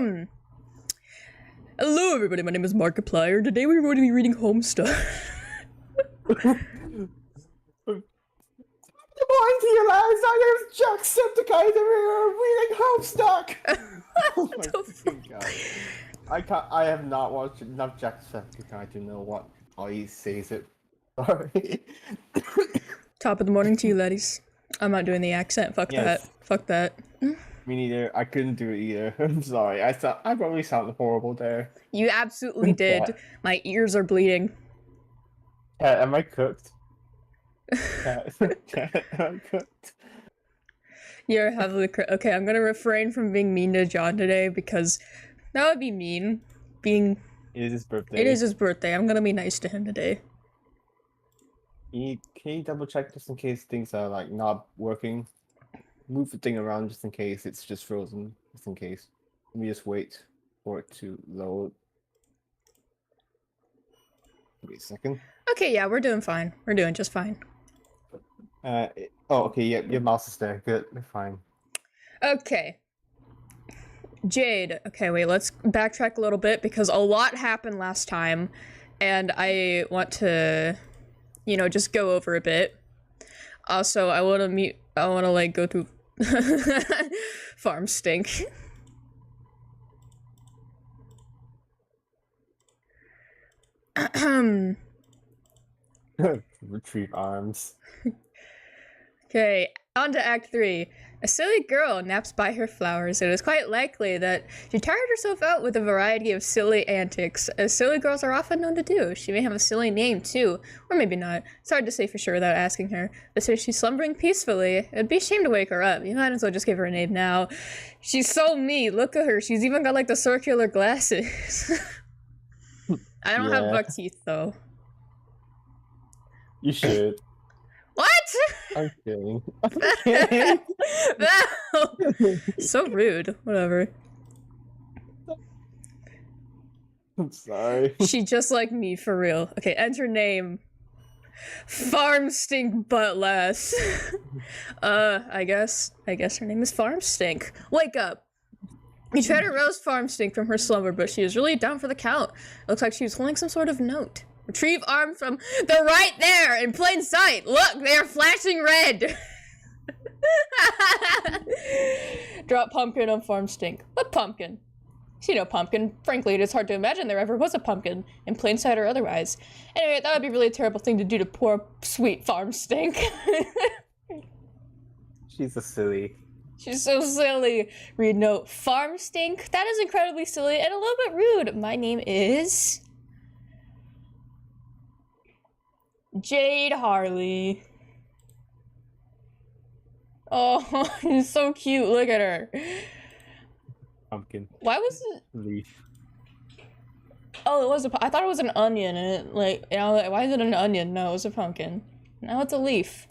Hello everybody, my name is Markiplier. Today we're going to be reading Homestuck. Good morning to you lads, my name's Jacksepticeye and we're reading Homestuck! Oh my fucking god. I have not watched enough Jacksepticeye to know how he says it. Sorry. Top of the morning to you laddies. I'm not doing the accent, fuck Yes. that. Fuck that. Me neither, I couldn't do it either. I'm sorry, I probably sounded horrible there. You absolutely did. Yeah. My ears are bleeding. Cat, am I cooked? Cat, am I cooked? You're heavily okay, I'm gonna refrain from being mean to John today because that would be mean. It is his birthday. It is his birthday. I'm gonna be nice to him today. Can you double check just in case things are like not working? Move the thing around just in case it's just frozen, just in case. Let me just wait for it to load. Wait a second. Okay, yeah, we're doing fine. We're doing just fine. Oh, okay, yeah, your mouse is there. Good, we're fine. Okay. Jade. Okay, wait, let's backtrack a little bit because a lot happened last time, and I want to, just go over a bit. Also, I want to like go through farm stink. Retrieve arms. Okay, on to Act 3. A silly girl naps by her flowers. It is quite likely that she tired herself out with a variety of silly antics, as silly girls are often known to do. She may have a silly name, too, or maybe not. It's hard to say for sure without asking her. But since she's slumbering peacefully, it'd be a shame to wake her up. You might as well just give her a name now. She's so mean. Look at her. She's even got, like, the circular glasses. I don't have buck teeth, though. You should. What? I'm kidding. I'm kidding. No! So rude. Whatever. I'm sorry. She just like me, for real. Okay, enter name. Farm Stink Butt Lass. I guess her name is Farm Stink. Wake up. You tried to rouse Farm Stink from her slumber, but she was really down for the count. It looks like she was holding some sort of note. Retrieve arm from... They're right there, in plain sight! Look, they are flashing red! Drop pumpkin on Farm Stink. What pumpkin? See no pumpkin. Frankly, it is hard to imagine there ever was a pumpkin, in plain sight or otherwise. Anyway, that would be really a terrible thing to do to poor, sweet Farm Stink. She's a silly. She's so silly. Read note. Farm Stink? That is incredibly silly and a little bit rude. My name is... Jade Harley. Oh, she's so cute. Look at her. Pumpkin. Why was it? Leaf. Oh, it was a. I thought it was an onion, and it like, why is it an onion? No, it was a pumpkin. Now it's a leaf.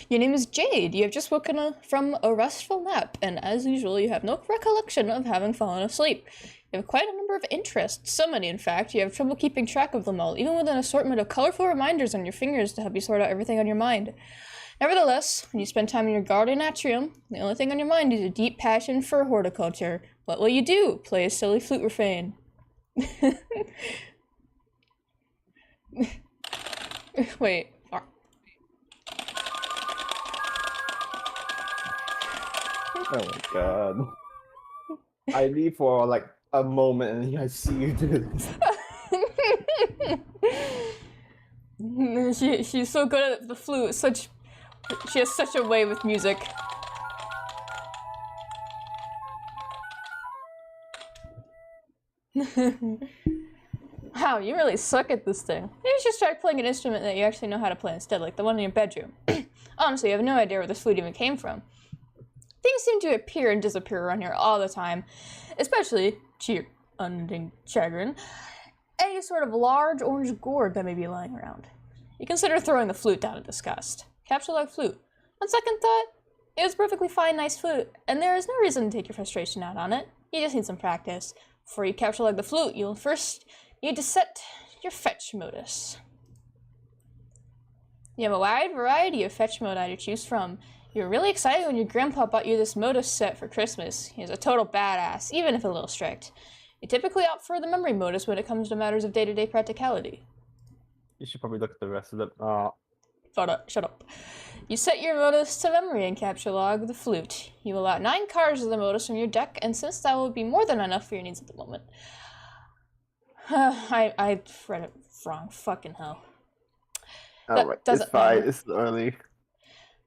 Your name is Jade. You have just woken from a restful nap, and as usual, you have no recollection of having fallen asleep. You have quite a number of interests, so many in fact, you have trouble keeping track of them all, even with an assortment of colorful reminders on your fingers to help you sort out everything on your mind. Nevertheless, when you spend time in your garden atrium, the only thing on your mind is a deep passion for horticulture. What will you do? Play a silly flute refrain. Wait. Oh my god. I leave for like a moment and then I see you do this. She's so good at the flute. She has such a way with music. Wow, you really suck at this thing. Maybe you should start playing an instrument that you actually know how to play instead, like the one in your bedroom. Honestly, I have no idea where this flute even came from. Things seem to appear and disappear around here all the time, especially, to your unending chagrin, any sort of large orange gourd that may be lying around. You consider throwing the flute down in disgust. Capsule-like flute. On second thought, it was a perfectly fine, nice flute, and there is no reason to take your frustration out on it. You just need some practice. Before you capsule-like the flute, you'll first need to set your fetch modus. You have a wide variety of fetch modi to choose from. You were really excited when your grandpa bought you this Modus set for Christmas. He's a total badass, even if a little strict. You typically opt for the memory modus when it comes to matters of day-to-day practicality. You should probably look at the rest of them. Shut up. You set your modus to memory and capture log the flute. You allow 9 cards of the modus from your deck, and since that will be more than enough for your needs at the moment. I read it wrong. Fucking hell. Alright, it's fine. It's early.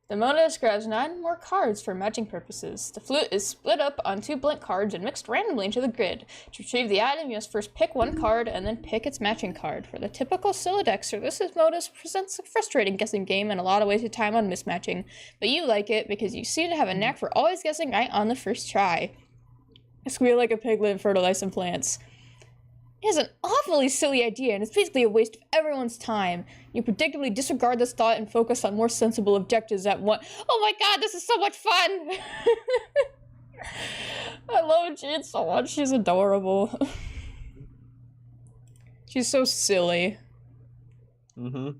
The modus grabs 9 more cards for matching purposes. The flute is split up on 2 blank cards and mixed randomly into the grid. To retrieve the item, you must first pick 1 card and then pick its matching card. For the typical Silodexer, this modus presents a frustrating guessing game and a lot of wasted time on mismatching. But you like it because you seem to have a knack for always guessing right on the first try. Squeal like a piglet and fertilize some plants. It is an awfully silly idea, and it's basically a waste of everyone's time. You predictably disregard this thought and focus on more sensible objectives at once. Oh my god, this is so much fun! I love Jade so much, she's adorable. She's so silly. Mm-hmm.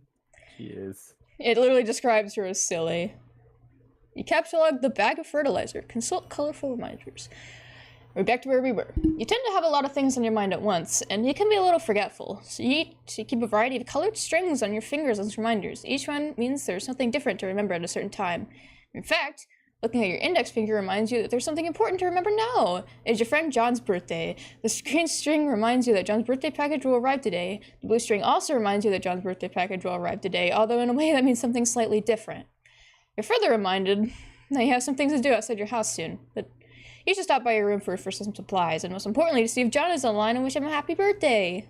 She is. It literally describes her as silly. You catalog the bag of fertilizer. Consult colorful reminders. We're back to where we were. You tend to have a lot of things on your mind at once, and you can be a little forgetful, so you need to keep a variety of colored strings on your fingers as reminders. Each one means there's something different to remember at a certain time. In fact, looking at your index finger reminds you that there's something important to remember now. It's your friend John's birthday. The green string reminds you that John's birthday package will arrive today. The blue string also reminds you that John's birthday package will arrive today, although in a way that means something slightly different. You're further reminded that you have some things to do outside your house soon, but you should stop by your room first for some supplies, and most importantly, to see if John is online and wish him a happy birthday.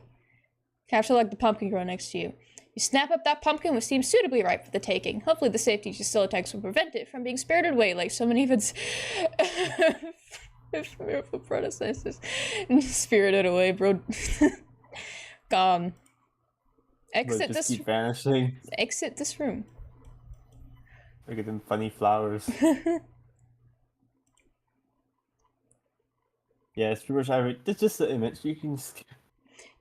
Capture like the pumpkin grow next to you. You snap up that pumpkin, which seems suitably ripe for the taking. Hopefully the safety Stilotex will prevent it from being spirited away like so many of its beautiful predecessors. Spirited away, bro. Gone. Exit this. Keep vanishing. Exit this room. Look at them funny flowers. Yeah, it's pretty much it's just the image. You can just...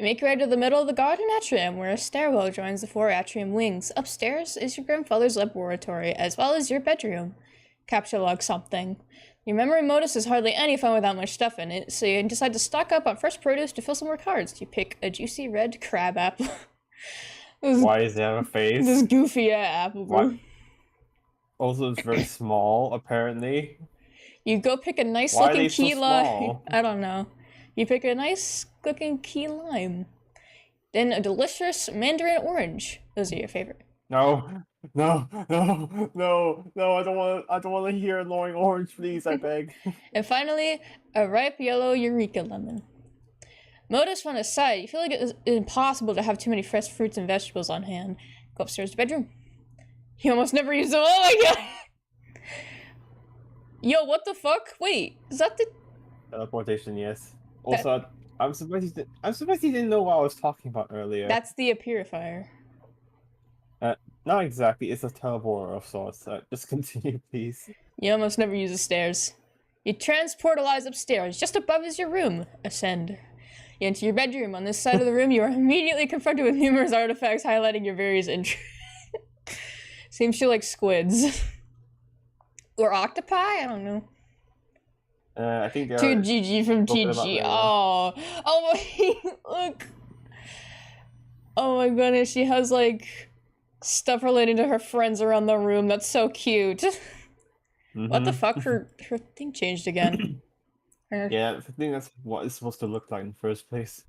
You make your way to the middle of the garden atrium, where a stairwell joins the 4 atrium wings. Upstairs is your grandfather's laboratory, as well as your bedroom. Capture log something. Your memory modus is hardly any fun without much stuff in it, so you decide to stock up on fresh produce to fill some more cards. You pick a juicy red crab apple. Why is that a face? This goofy apple, bro. What? Also, it's very small, apparently. You go pick a nice Why looking key so lime. I don't know. You pick a nice looking key lime. Then a delicious mandarin orange. Those are your favorite. No, I don't want to hear annoying orange, please, I beg. And finally, a ripe yellow eureka lemon. Modus on his side, you feel like it's impossible to have too many fresh fruits and vegetables on hand. Go upstairs to the bedroom. You almost never use them. Oh my god! Yo, what the fuck? Wait, is that the teleportation? Yes. Also, I'm surprised he didn't know what I was talking about earlier. That's the purifier. Not exactly. It's a teleporter of sorts. Just continue, please. You almost never use the stairs. You transportalize upstairs. Just above is your room. Ascend. You enter your bedroom. On this side of the room, you are immediately confronted with numerous artifacts highlighting your various interests. Seems you like squids. Or octopi? I don't know. I think they're... 2GG from TG. Oh. Oh my... Look. Oh my goodness, she has, like, stuff related to her friends around the room. That's so cute. What the fuck? Her thing changed again. Yeah, I think that's what it's supposed to look like in the first place.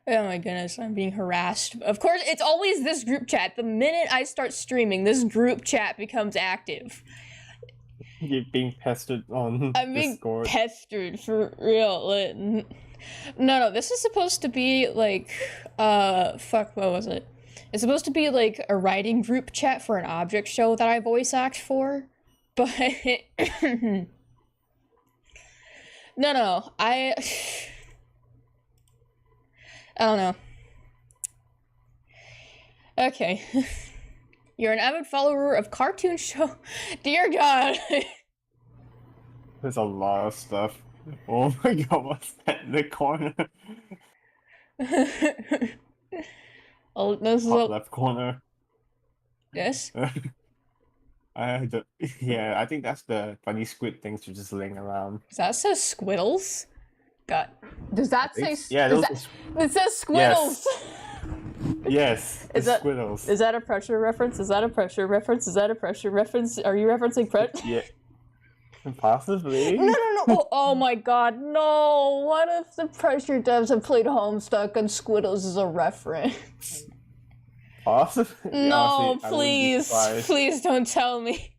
Oh my goodness, I'm being harassed. Of course, it's always this group chat. The minute I start streaming, this group chat becomes active. You're being pestered on I'm being Discord. Pestered, for real. No, this is supposed to be, like, fuck, what was it? It's supposed to be, like, a writing group chat for an object show that I voice act for, but... No, I don't know. Okay. You're an avid follower of cartoon show. Dear God. There's a lot of stuff. Oh my god, what's that in the corner? Oh, this is Top left corner. Yes? Yeah, I think that's the funny squid things are just laying around. Does that say squiddles? God. Does that say... Yeah, does those that... It says squiddles! Yes, the Is that... squiddles. Is that a pressure reference? Is that a pressure reference? Is that a pressure reference? Are you referencing pressure? Yeah, possibly. No. Oh my god, no. What if the pressure devs have played Homestuck and Squiddles is a reference? Possibly. No, Honestly, I wouldn't be please. surprised. Please don't tell me.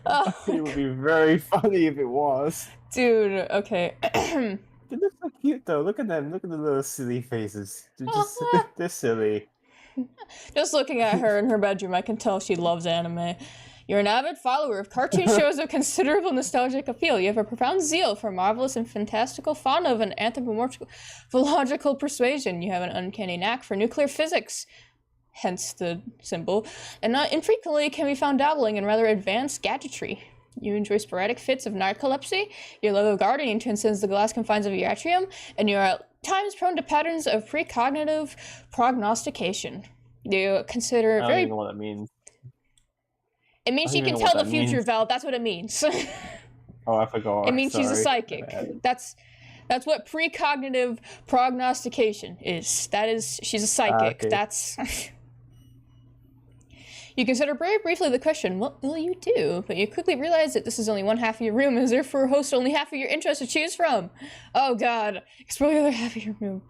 Oh, It would be very funny if it was. dude, okay. They look so cute though. Look at them. Look at the little silly faces. They're just they're silly. Just looking at her in her bedroom, I can tell she loves anime. You're an avid follower of cartoon shows of considerable nostalgic appeal. You have a profound zeal for marvelous and fantastical fauna of an anthropomorphological persuasion. You have an uncanny knack for nuclear physics, hence the symbol, and not infrequently can be found dabbling in rather advanced gadgetry. You enjoy sporadic fits of narcolepsy. Your love of gardening transcends the glass confines of your atrium, and you are at times prone to patterns of precognitive prognostication. You consider I don't very... even know what that means. It means I she don't can even know tell what the that future, means. Val. That's what it means. Oh, I forgot. It means she's a Sorry. psychic. That's what precognitive prognostication is. That is, she's a psychic. Okay. That's... You consider very briefly the question, what will you do? But you quickly realize that this is only one half of your room, and therefore hosts only half of your interests to choose from. Oh god, explore the other half of your room.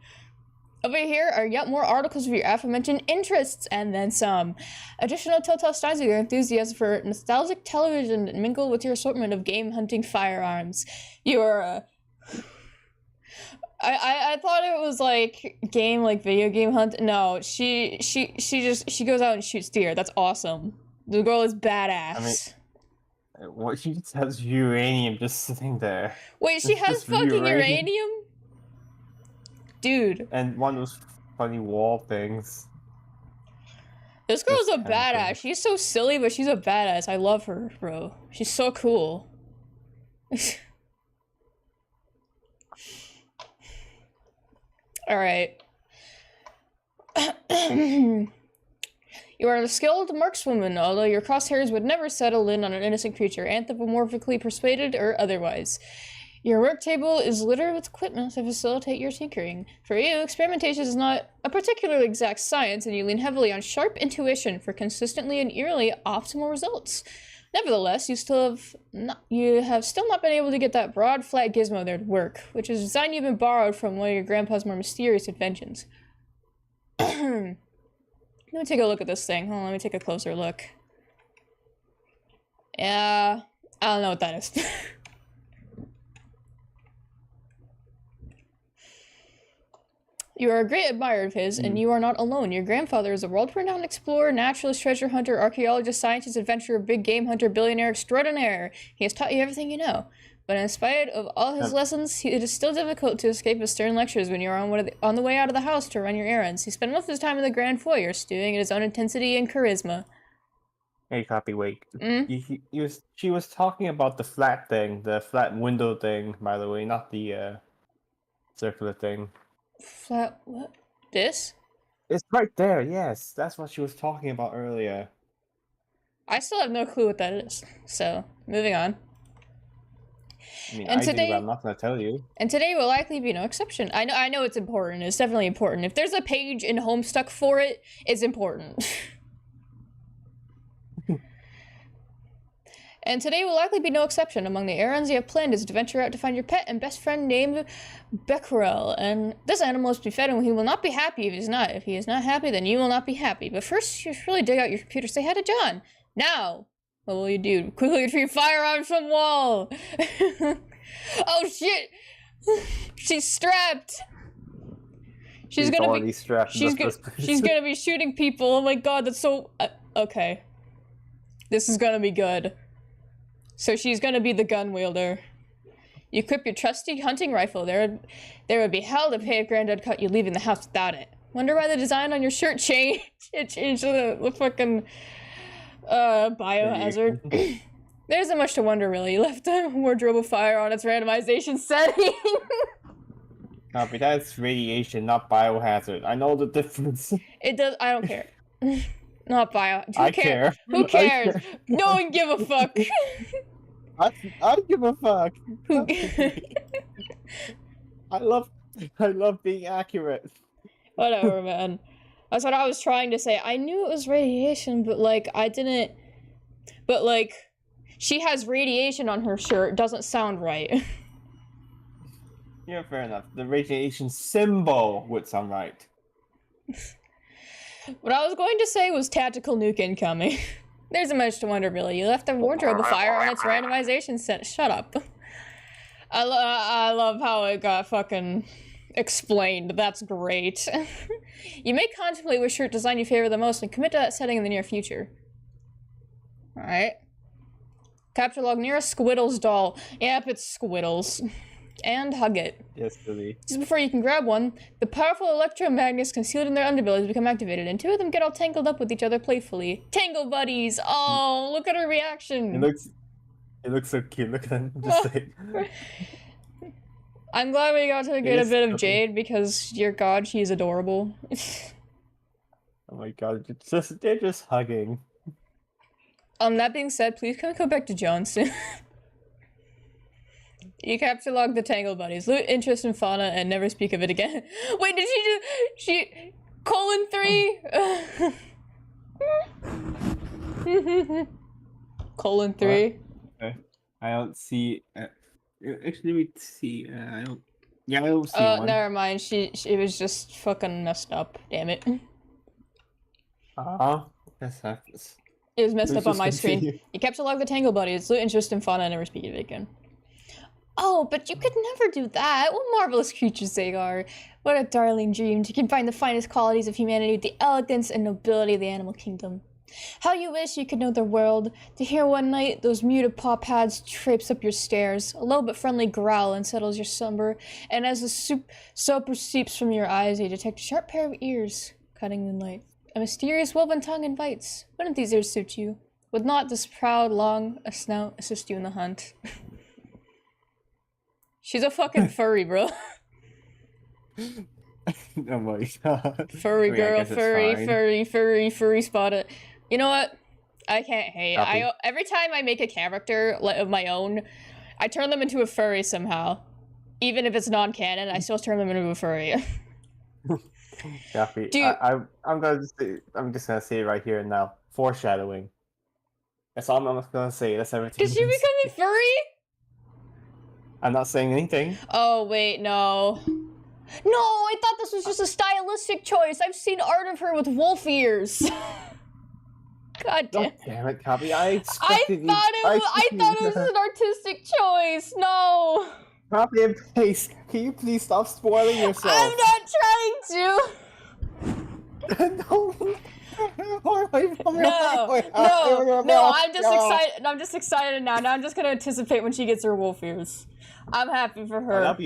Over here are yet more articles of your aforementioned interests, and then some. Additional telltale signs of your enthusiasm for nostalgic television mingle with your assortment of game hunting firearms. You are I thought it was like video game hunt. No, she goes out and shoots deer. That's awesome. The girl is badass. I mean, what she just has uranium just sitting there. Wait, she has Just fucking uranium? Dude. And one of those funny wall things. This girl's a This kind of badass. thing. She's so silly, but she's a badass. I love her, bro. She's so cool. Alright. You are a skilled markswoman, although your crosshairs would never settle in on an innocent creature, anthropomorphically persuaded or otherwise. Your work table is littered with equipment to facilitate your tinkering. For you, experimentation is not a particularly exact science, and you lean heavily on sharp intuition for consistently and eerily optimal results. Nevertheless, you have still not been able to get that broad, flat gizmo there to work, which is a design you've been borrowed from one of your grandpa's more mysterious inventions. Let me take a look at this thing. Hold on, let me take a closer look. Yeah, I don't know what that is. You are a great admirer of his, and you are not alone. Your grandfather is a world-renowned explorer, naturalist, treasure hunter, archaeologist, scientist, adventurer, big game hunter, billionaire extraordinaire. He has taught you everything you know. But in spite of all his lessons, it is still difficult to escape his stern lectures when you are on the way out of the house to run your errands. He spent most of his time in the grand foyer, stewing in his own intensity and charisma. Hey, copy, wait. She was talking about the flat thing, the flat window thing, by the way, not the circular thing. Flat what? This? It's right there, yes. That's what she was talking about earlier. I still have no clue what that is. So, moving on. I mean, And I today- do, but I'm not gonna tell you. And today will likely be no exception. I know it's important. It's definitely important. If there's a page in Homestuck for it, it's important. And today will likely be no exception. Among the errands you have planned is to venture out to find your pet and best friend named Becquerel. And this animal must be fed, and he will not be happy if he's not. If he is not happy, then you will not be happy. But first, you should really dig out your computer. Say hi to John. Now! What will you do? Quickly retrieve firearms from wall! Oh shit! She's strapped! She's gonna already be strapped. she's gonna be shooting people. Oh my god, that's so okay. This is gonna be good. So she's gonna be the gun wielder. You equip your trusty hunting rifle. There would be hell to pay if Granddad caught you leaving the house without it. Wonder why the design on your shirt changed. It changed to the fucking biohazard. There isn't much to wonder really. You left the wardrobe of fire on its randomization setting. Copy, that's radiation, not biohazard. I know the difference. It does. I don't care. Not bio. Who I cares? care. Who I cares? care. No one give a fuck. I give a fuck. Who? I love being accurate. Whatever, man. That's what I was trying to say. I knew it was radiation, but like I didn't. But like, she has radiation on her shirt. Doesn't sound right. Yeah, fair enough. The radiation symbol would sound right. What I was going to say was tactical nuke incoming. There's a much to wonder, really. You left the wardrobe afire on its randomization set. Shut up. I love how it got fucking explained. That's great. You may contemplate which shirt design you favor the most and commit to that setting in the near future. Alright. Capture log near a Squiddles doll. Yep, it's Squiddles. And hug it. Yes, Billy. Just before you can grab one, the powerful electromagnets concealed in their underbellies become activated, and two of them get all tangled up with each other playfully. Tangle buddies! Oh, look at her reaction! It looks so cute. Look at them. Just saying. I'm glad we got to get a is bit of so Jade because, dear God, she's adorable. Oh my god, they're just hugging. That being said, please can we go back to Johnson? You capture log the Tangle Buddies, loot interest in fauna, and never speak of it again. Wait, did she colon 3? Colon 3? Okay. I don't see, actually we see, I don't see one. Never mind, she was just fucking messed up, damn it. That's happens. It was messed up on my screen. Continue. You capture log the Tangle Buddies, loot interest in fauna, and never speak of it again. Oh, but you could never do that. What marvelous creatures they are. What a darling dream to combine the finest qualities of humanity with the elegance and nobility of the animal kingdom. How you wish you could know their world, to hear one night those muted paw pads traipse up your stairs, a low but friendly growl unsettles your slumber, and as the soap seeps from your eyes, you detect a sharp pair of ears cutting moonlight. A mysterious woven tongue invites. Wouldn't these ears suit you? Would not this proud, long snout assist you in the hunt? She's a fucking furry, bro. Oh my god. Furry girl, furry spotted. You know what? I can't hate. Every time I make a character of my own, I turn them into a furry somehow. Even if it's non-canon, I still turn them into a furry. Gappy, Dude. I'm just gonna say it right here and now. Foreshadowing. That's all I'm gonna say. That's everything. Did she become a furry? I'm not saying anything. Oh, wait, no. No, I thought this was just a stylistic choice. I've seen art of her with wolf ears. God damn. God damn it, Copy. I thought it was an artistic choice. No. Copy and paste. Can you please stop spoiling yourself? I'm not trying to. No, I'm just excited now. Now I'm just gonna anticipate when she gets her wolf ears. I'm happy for her.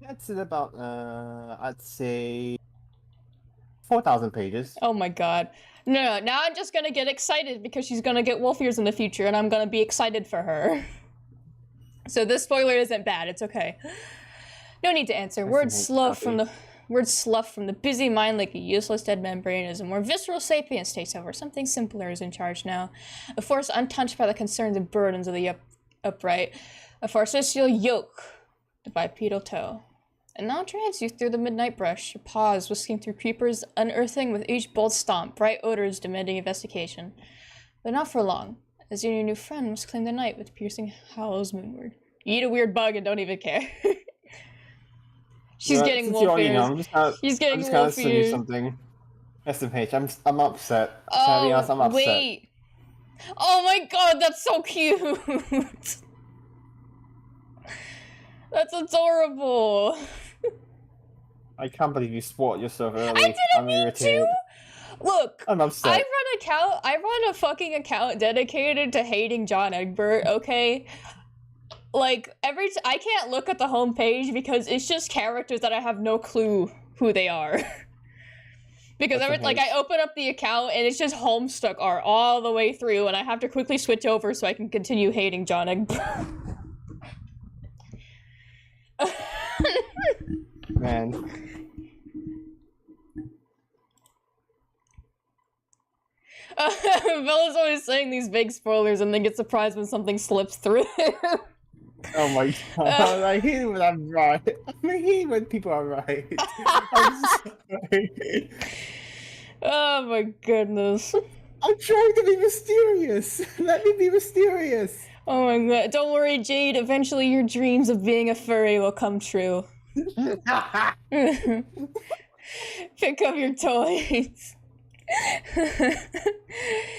That's in about, I'd say 4,000 pages. Oh my god. No, now I'm just gonna get excited because she's gonna get wolf ears in the future and I'm gonna be excited for her. So this spoiler isn't bad, it's okay. No need to answer. Word slough from the busy mind like a useless dead membrane as a more visceral sapience takes over. Something simpler is in charge now. A force untouched by the concerns and burdens of the upright. A farcical yoke, the bipedal toe. And now trance you through the midnight brush, your paws whisking through creepers, unearthing with each bold stomp, bright odors demanding investigation. But not for long, as you and your new friend must claim the night with piercing howls moonward. You eat a weird bug and don't even care. She's getting wolf ears. She's getting wolf ears. Something. SMH, I'm upset. To be honest, I'm upset. Wait. Oh my god, that's so cute. That's adorable. I can't believe you spoiled yourself early. I didn't mean to. Look, I'm upset. I run a fucking account dedicated to hating John Egbert, okay? Like, I can't look at the homepage because it's just characters that I have no clue who they are. Because I open up the account and it's just Homestuck art all the way through and I have to quickly switch over so I can continue hating John Egbert. Man. Bella's always saying these big spoilers and then gets surprised when something slips through. Oh my god, I hate it when I'm right. I hate when people are right. I'm sorry. Oh my goodness. I'm trying to be mysterious. Let me be mysterious. Oh my god. Don't worry, Jade. Eventually your dreams of being a furry will come true. Pick up your toys.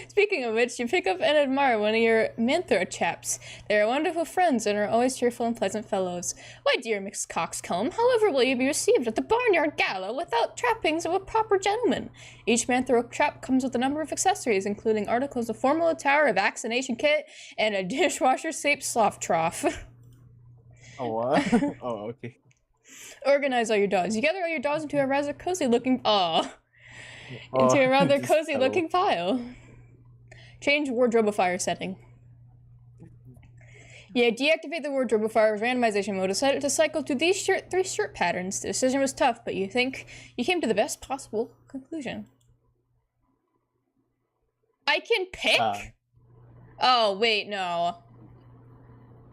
Speaking of which, you pick up and admire one of your Manthro chaps. They are wonderful friends and are always cheerful and pleasant fellows. Why, dear Miss Coxcomb, however will you be received at the Barnyard Gala without trappings of a proper gentleman? Each Manthro trap comes with a number of accessories, including articles of formal attire, a vaccination kit, and a dishwasher-shaped sloth trough. Oh, what? Oh, okay. Organize all your dogs. You gather all your dogs into a rather cozy-looking... into a rather cozy-looking pile. Change wardrobifier setting. Yeah, deactivate the wardrobifier with randomization mode to set it to cycle through these three shirt patterns. The decision was tough, but you think you came to the best possible conclusion. I can pick? Oh, wait, no.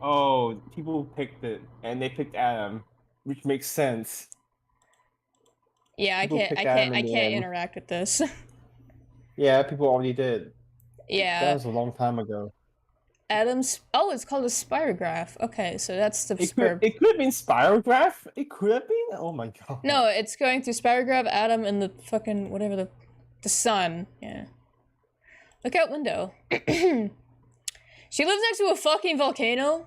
Oh, people picked it, and they picked Adam, which makes sense. Yeah, I can't interact with this. Yeah, people already did. Yeah. That was a long time ago. Adam's... Oh, it's called a spirograph. Okay, so that's the... It could have been spirograph? It could have been? Oh my god. No, it's going through spirograph, Adam, and the fucking... whatever the sun. Yeah. Look out window. She lives next to a fucking volcano?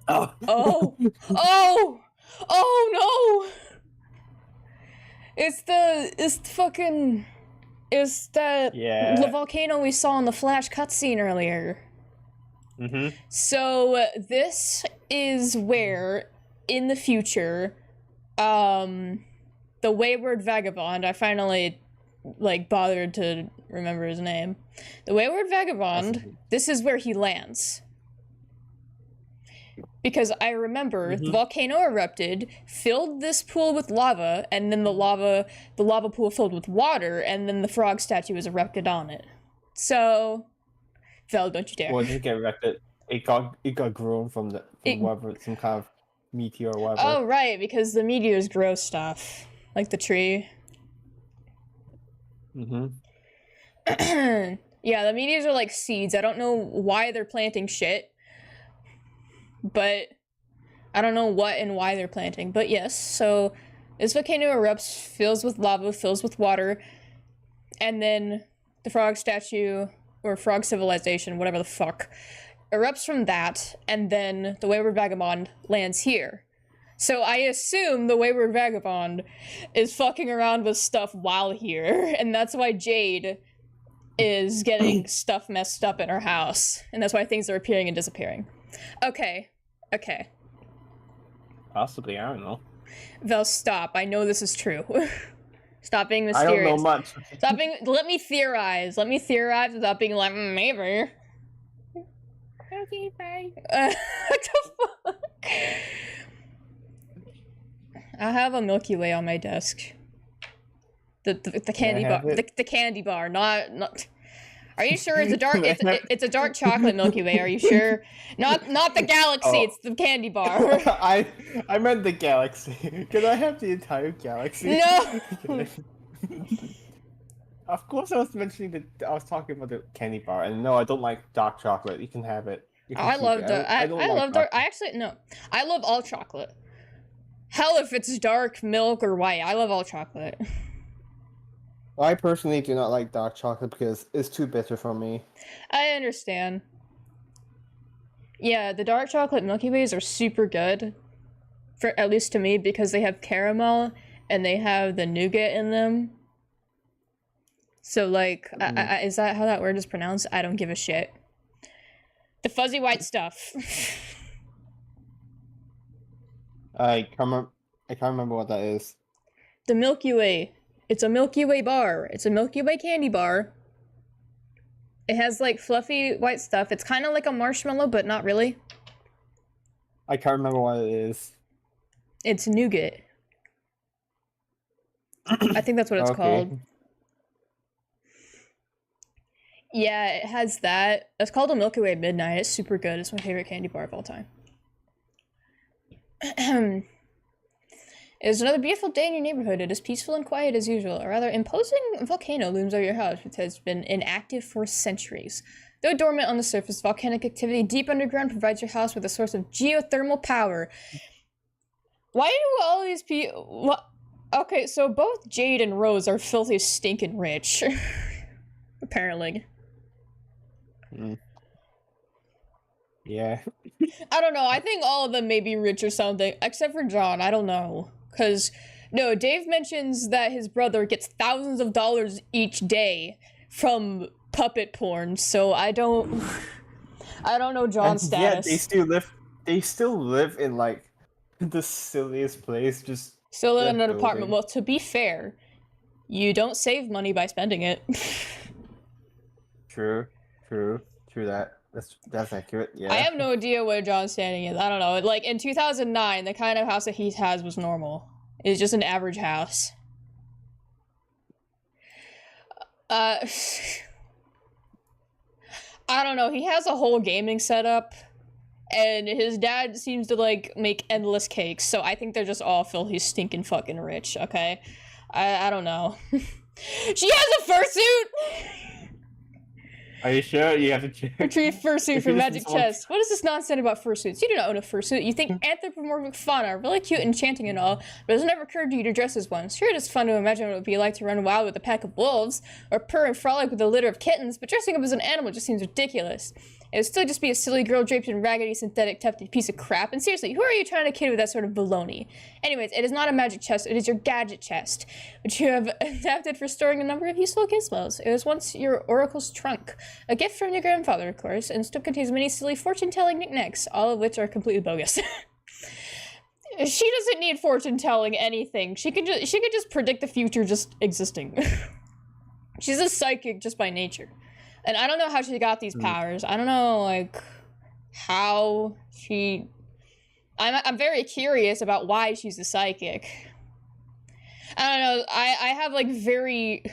Oh. Oh! Oh! Oh no! It's the volcano we saw in the Flash cutscene earlier. Mm-hmm. So this is where, in the future, the Wayward Vagabond, I finally, bothered to remember his name. The Wayward Vagabond, this is where he lands. Because I remember the volcano erupted, filled this pool with lava, and then the lava pool filled with water, and then the frog statue was erected on it. So, Vel, don't you dare. Well, it didn't get erected. It got grown from whatever, some kind of meteor or whatever. Oh, right, because the meteors grow stuff. Like the tree. Mm-hmm. Yeah, the meteors are like seeds. I don't know why they're planting shit. But I don't know what and why they're planting. But yes, so this volcano erupts, fills with lava, fills with water, and then the frog statue, or frog civilization, whatever the fuck, erupts from that, and then the Wayward Vagabond lands here. So I assume the Wayward Vagabond is fucking around with stuff while here, and that's why Jade is getting stuff messed up in her house, and that's why things are appearing and disappearing. Okay. Possibly, I don't know. Vel, stop. I know this is true. Stop being mysterious. I don't know much. Let me theorize. Let me theorize without being like, maybe. Okay, bye. What the fuck? I have a Milky Way on my desk. The candy bar. The candy bar, not. Are you sure it's a dark? It's a dark chocolate Milky Way. Are you sure? Not the galaxy. It's the candy bar. I meant the galaxy. Could I have the entire galaxy? No. Of course, I was talking about the candy bar, and no, I don't like dark chocolate. You can have it. I love dark. I love all chocolate. Hell, if it's dark milk or white, I love all chocolate. I personally do not like dark chocolate because it's too bitter for me. I understand. Yeah, the dark chocolate Milky Ways are super good, for at least to me, because they have caramel and they have the nougat in them. So, like, is that how that word is pronounced? I don't give a shit. The fuzzy white stuff. I can't remember what that is. The Milky Way. It's a Milky Way bar. It's a Milky Way candy bar. It has, like, fluffy white stuff. It's kind of like a marshmallow, but not really. I can't remember what it is. It's nougat. I think that's what it's called. Yeah, it has that. It's called a Milky Way Midnight. It's super good. It's my favorite candy bar of all time. It is another beautiful day in your neighborhood. It is peaceful and quiet as usual. A rather imposing volcano looms over your house, which has been inactive for centuries. Though dormant on the surface, volcanic activity deep underground provides your house with a source of geothermal power. Why do all these people... Okay, so both Jade and Rose are filthy stinking rich. Apparently. Yeah. I don't know. I think all of them may be rich or something, except for John. I don't know. Because, no, Dave mentions that his brother gets thousands of dollars each day from puppet porn, so I don't know John's status. Yeah, they still live in, like, the silliest place, just... Still live in an apartment. Well, to be fair, you don't save money by spending it. True that. That's accurate, yeah. I have no idea where John's standing is. I don't know. Like, in 2009, the kind of house that he has was normal. It's just an average house. I don't know. He has a whole gaming setup, and his dad seems to, like, make endless cakes, so I think they're just all filthy, stinking fucking rich, okay? I don't know. She has a fursuit! Are you sure? You have to check. Retrieve fursuit from magic chest. What is this nonsense about fursuits? You do not own a fursuit. You think anthropomorphic fauna are really cute and enchanting and all, but it has never occurred to you to dress as one. Sure, it is fun to imagine what it would be like to run wild with a pack of wolves, or purr and frolic with a litter of kittens, but dressing up as an animal just seems ridiculous. It would still just be a silly girl draped in raggedy, synthetic, tufted piece of crap. And seriously, who are you trying to kid with that sort of baloney? Anyways, it is not a magic chest, it is your gadget chest, which you have adapted for storing a number of useful gizmos. It was once your oracle's trunk. A gift from your grandfather, of course, and still contains many silly fortune-telling knickknacks, all of which are completely bogus. She doesn't need fortune-telling anything. She could just predict the future just existing. She's a psychic just by nature. And I don't know how she got these powers. I don't know, like, how she... I'm very curious about why she's a psychic. I don't know, I have, like, very...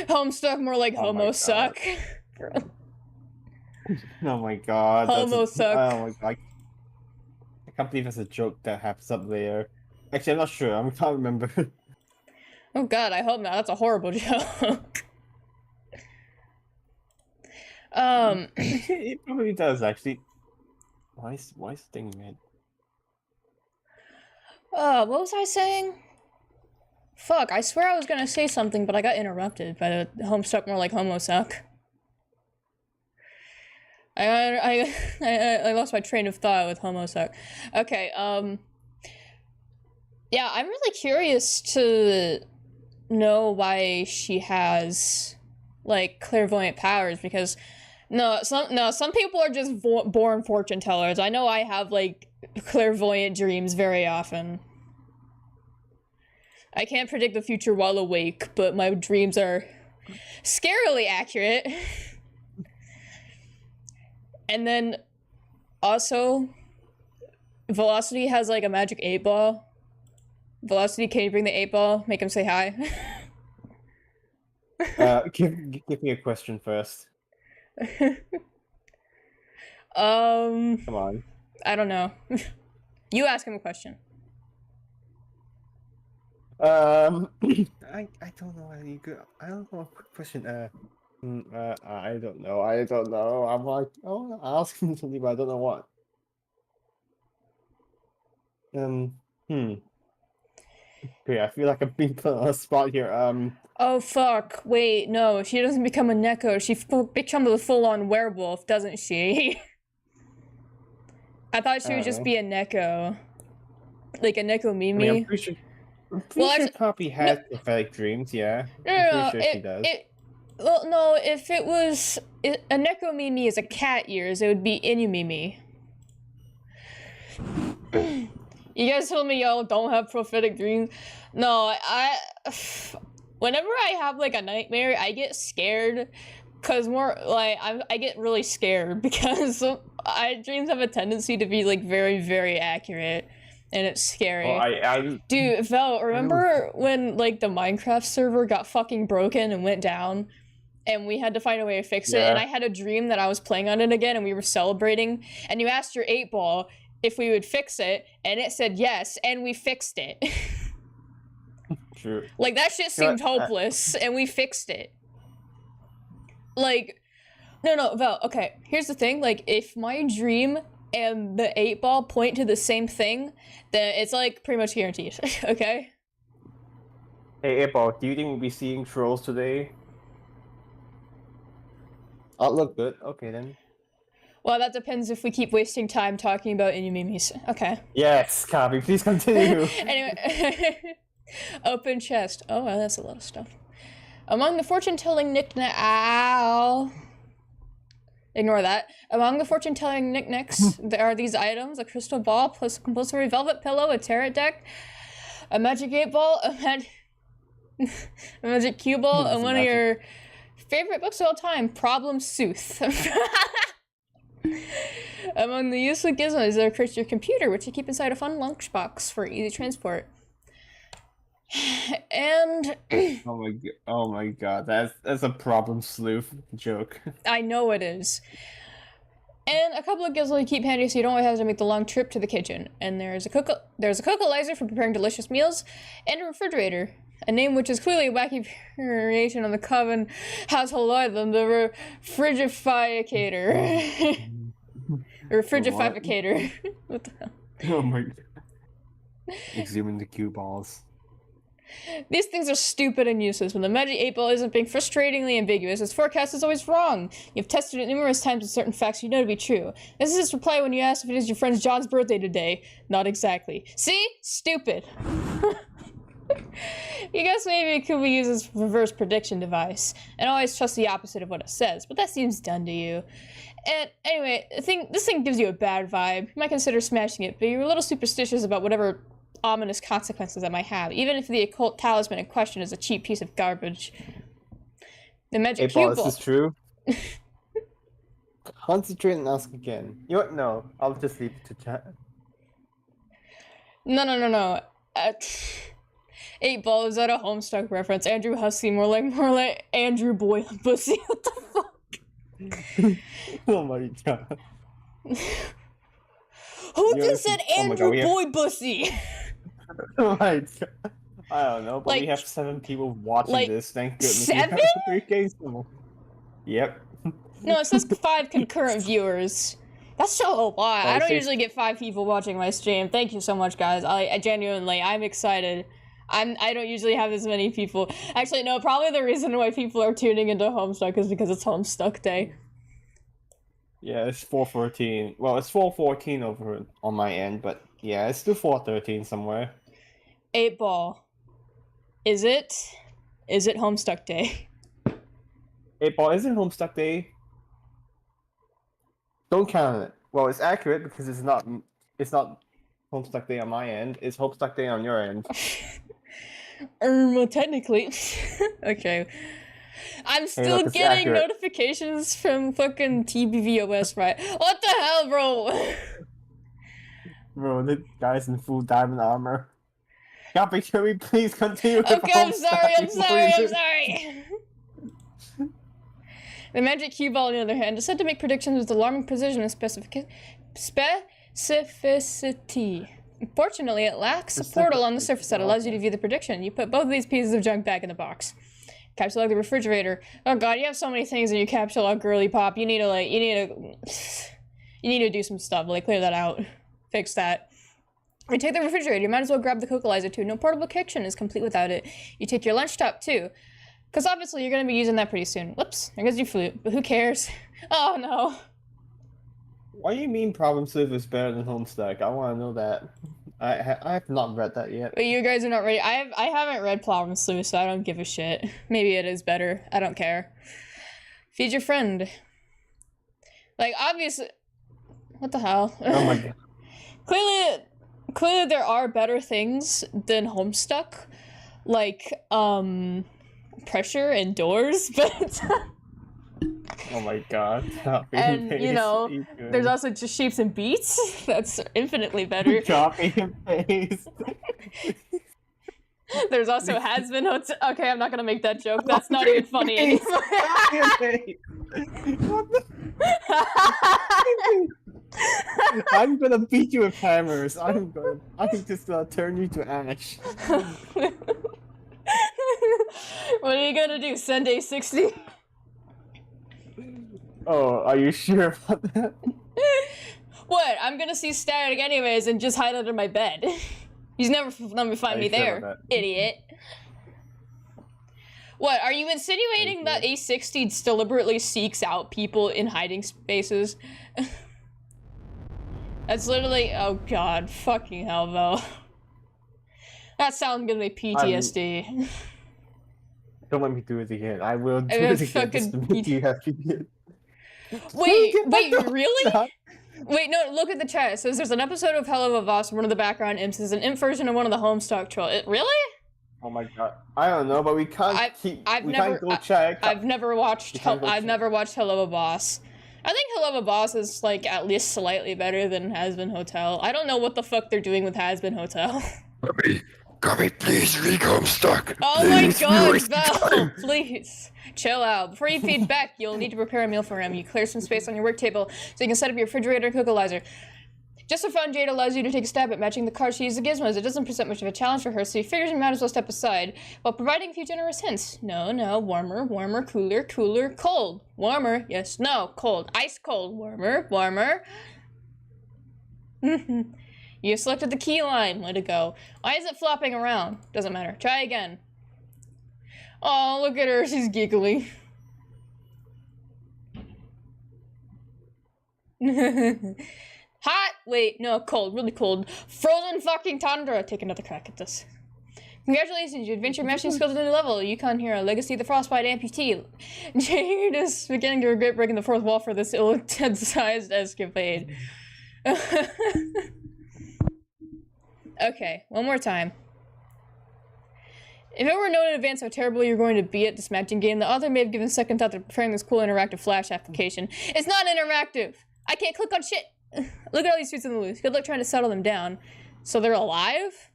Homestuck, more like Homosuck. Oh my god. Homosuck. Oh my god. I can't believe that's a joke that happens up there. Actually, I'm not sure. I can't remember. Oh god, I hope not. That's a horrible joke. It probably does, actually. Why is the thing red? What was I saying? Fuck, I swear I was gonna say something, but I got interrupted by the Homestuck, more like Homosuck. I lost my train of thought with Homosuck. Okay, yeah, I'm really curious to know why she has, like, clairvoyant powers, because some people are just born fortune tellers. I know I have, like, clairvoyant dreams very often. I can't predict the future while awake, but my dreams are scarily accurate. And then, also, Velocity has, like, a magic 8-ball. Velocity, can you bring the 8-ball? Make him say hi. Give me a question first. Come on. I don't know. You ask him a question. I don't know. I don't know. Quick question. I don't know. I'm like, oh, I'll ask him something, but I don't know what. Okay, I feel like I'm being put on a spot here. Oh fuck! Wait, no. She doesn't become a Neko. She becomes a full-on werewolf, doesn't she? I thought she would just be a Neko, like a Neko Mimi. I mean, I'm pretty sure Poppy has prophetic dreams. Yeah, I'm pretty sure she does. Well, no. If it was a Neko Mimi is a cat ears, it would be Inumimi. You guys told me y'all don't have prophetic dreams. No, whenever I have, like, a nightmare, I get scared, because I get really scared, because dreams have a tendency to be, like, very, very accurate, and it's scary. Oh, Dude, Vel, remember when, like, the Minecraft server got fucking broken and went down, and we had to find a way to fix it. And I had a dream that I was playing on it again, and we were celebrating. And you asked your 8-ball if we would fix it, and it said yes, and we fixed it. True. Like, that shit seemed hopeless, and we fixed it. Like, no, Val, okay, here's the thing, like, if my dream and the 8-ball point to the same thing, then it's, like, pretty much guaranteed, okay? Hey, 8-ball, do you think we'll be seeing trolls today? Oh, look good. Okay, then. Well, that depends if we keep wasting time talking about Inumimis. Okay. Yes, Kabi, please continue. Anyway, open chest. Oh, well, that's a lot of stuff. Among the fortune-telling knickknacks... Ignore that. Among the fortune-telling knickknacks, there are these items: a crystal ball, plus a compulsory velvet pillow, a tarot deck, a magic 8-ball, a magic cue ball, and one of your favorite books of all time, Problem Sooth. Among the useful gizmos, there are your computer, which you keep inside a fun lunchbox for easy transport. And oh my god, that's a Problem Sleuth joke. I know it is. And a couple of gizmos you keep handy so you don't always have to make the long trip to the kitchen. And there's a cookalizer for preparing delicious meals, and a refrigerator. A name which is clearly a wacky variation on the common household item, the refrigificator. Refrigificator. What the hell? Oh my god. Exhuming the cue balls. These things are stupid and useless. When the magic 8-ball isn't being frustratingly ambiguous, its forecast is always wrong. You've tested it numerous times with certain facts you know to be true. This is its reply when you ask if it is your friend John's birthday today. Not exactly. See? Stupid. You guess maybe it could be used as a reverse prediction device, and always trust the opposite of what it says, but that seems done to you. And anyway, this thing gives you a bad vibe. You might consider smashing it, but you're a little superstitious about whatever ominous consequences that might have, even if the occult talisman in question is a cheap piece of garbage. The magic cue ball. Is this true? Concentrate and ask again. You know what? No, I'll just leave it to chat. No. 8-ball, is that a Homestuck reference? Andrew Hussey, more like Andrew Boy Pussy. What the fuck? Oh my god. Who just said Andrew Boy Pussy? Oh my god. I don't know, but like, we have 7 people watching this. Thank goodness. 7? Yep. No, it says 5 concurrent viewers. That's so a lot. I don't usually get 5 people watching my stream. Thank you so much, guys. I genuinely, I'm excited. I don't usually have as many people. Actually, no, probably the reason why people are tuning into Homestuck is because it's Homestuck Day. Yeah, it's 4:14. Well, it's 4:14 over on my end, but yeah, it's still 4:13 somewhere. 8-ball. Is it Homestuck Day? 8-ball, is it Homestuck Day? Don't count it. Well, it's accurate because it's not Homestuck Day on my end. It's Homestuck Day on your end. Well, technically. Okay. I'm still getting notifications from fucking TBVOS, right? What the hell, bro? Bro, the guy's in full diamond armor. Copy, can we please continue? Okay, I'm sorry. The magic cue ball, on the other hand, is said to make predictions with alarming precision and specificity. Unfortunately, it lacks a portal on the surface that allows you to view the prediction. You put both of these pieces of junk back in the box. Capsule log the refrigerator. Oh god, you have so many things in your capsule log, girly pop. You need to do some stuff, like clear that out. Fix that. You take the refrigerator, you might as well grab the cookalizer too. No portable kitchen is complete without it. You take your lunch top too. Because obviously you're going to be using that pretty soon. Whoops, there goes your flute, but who cares? Oh no. Why do you mean Problem Sleuth is better than Homestuck? I want to know that. I have not read that yet. But you guys are not ready. I haven't read Problem Sleuth, so I don't give a shit. Maybe it is better. I don't care. Feed your friend. Like, obviously... What the hell? Oh my god. Clearly there are better things than Homestuck. Like, pressure and doors, but... Oh my god. And, you know, there's also just shapes and beats. That's infinitely better. Copy and paste. There's also has been hotel. Okay, I'm not gonna make that joke. That's not even funny Please, anymore. what the? I'm gonna beat you with hammers. I'm just gonna turn you to ash. What are you gonna do? Send A60? Oh, are you sure about that? What? I'm gonna see static anyways and just hide under my bed. He's never gonna find Are me you sure there, about that? idiot. What, are you insinuating that A60 deliberately seeks out people in hiding spaces? That's literally, oh god, fucking hell, though. That sounds gonna be PTSD. Don't let me do it again. I will do And it then again just to make you happy. Wait, Get back really? up. Wait, no, look at the chat. It says there's an episode of Hell of a Voss, one of the background imps is an imp version of one of the Homestuck troll. Really? Oh my god. I don't know, but we can't can't go check. I've never watched Hell of a Boss. I think Hell of a Boss is like at least slightly better than Has Been Hotel. I don't know what the fuck they're doing with Has Been Hotel. Gummy, please read Homestuck. Oh Please, my we god, waste Val, please. Chill out. Before you feed Beck, you'll need to prepare a meal for him. You clear some space on your work table so you can set up your refrigerator and cookalizer. Just for fun, Jade allows you to take a stab at matching the cards she uses the gizmos. It doesn't present much of a challenge for her, so he figures you might as well step aside, while providing a few generous hints. No, warmer, cooler, cold. Warmer, yes, no, cold. Ice cold, warmer. You selected the key line. Let it go. Why is it flopping around? Doesn't matter. Try again. Oh, look at her. She's giggling. Hot? Wait, no, cold. Really cold. Frozen fucking tundra. Take another crack at this. Congratulations, you adventure matching skills at a new level. Yukon Hero, Legacy of the Frostbite amputee. Jade is beginning to regret breaking the fourth wall for this ill-advised escapade. Okay, one more time. If it were known in advance how terrible you're going to be at this matching game, the author may have given second thought to preparing this cool interactive Flash application. It's not interactive! I can't click on shit! Look at all these fruits in the loose. Good luck trying to settle them down. So they're alive?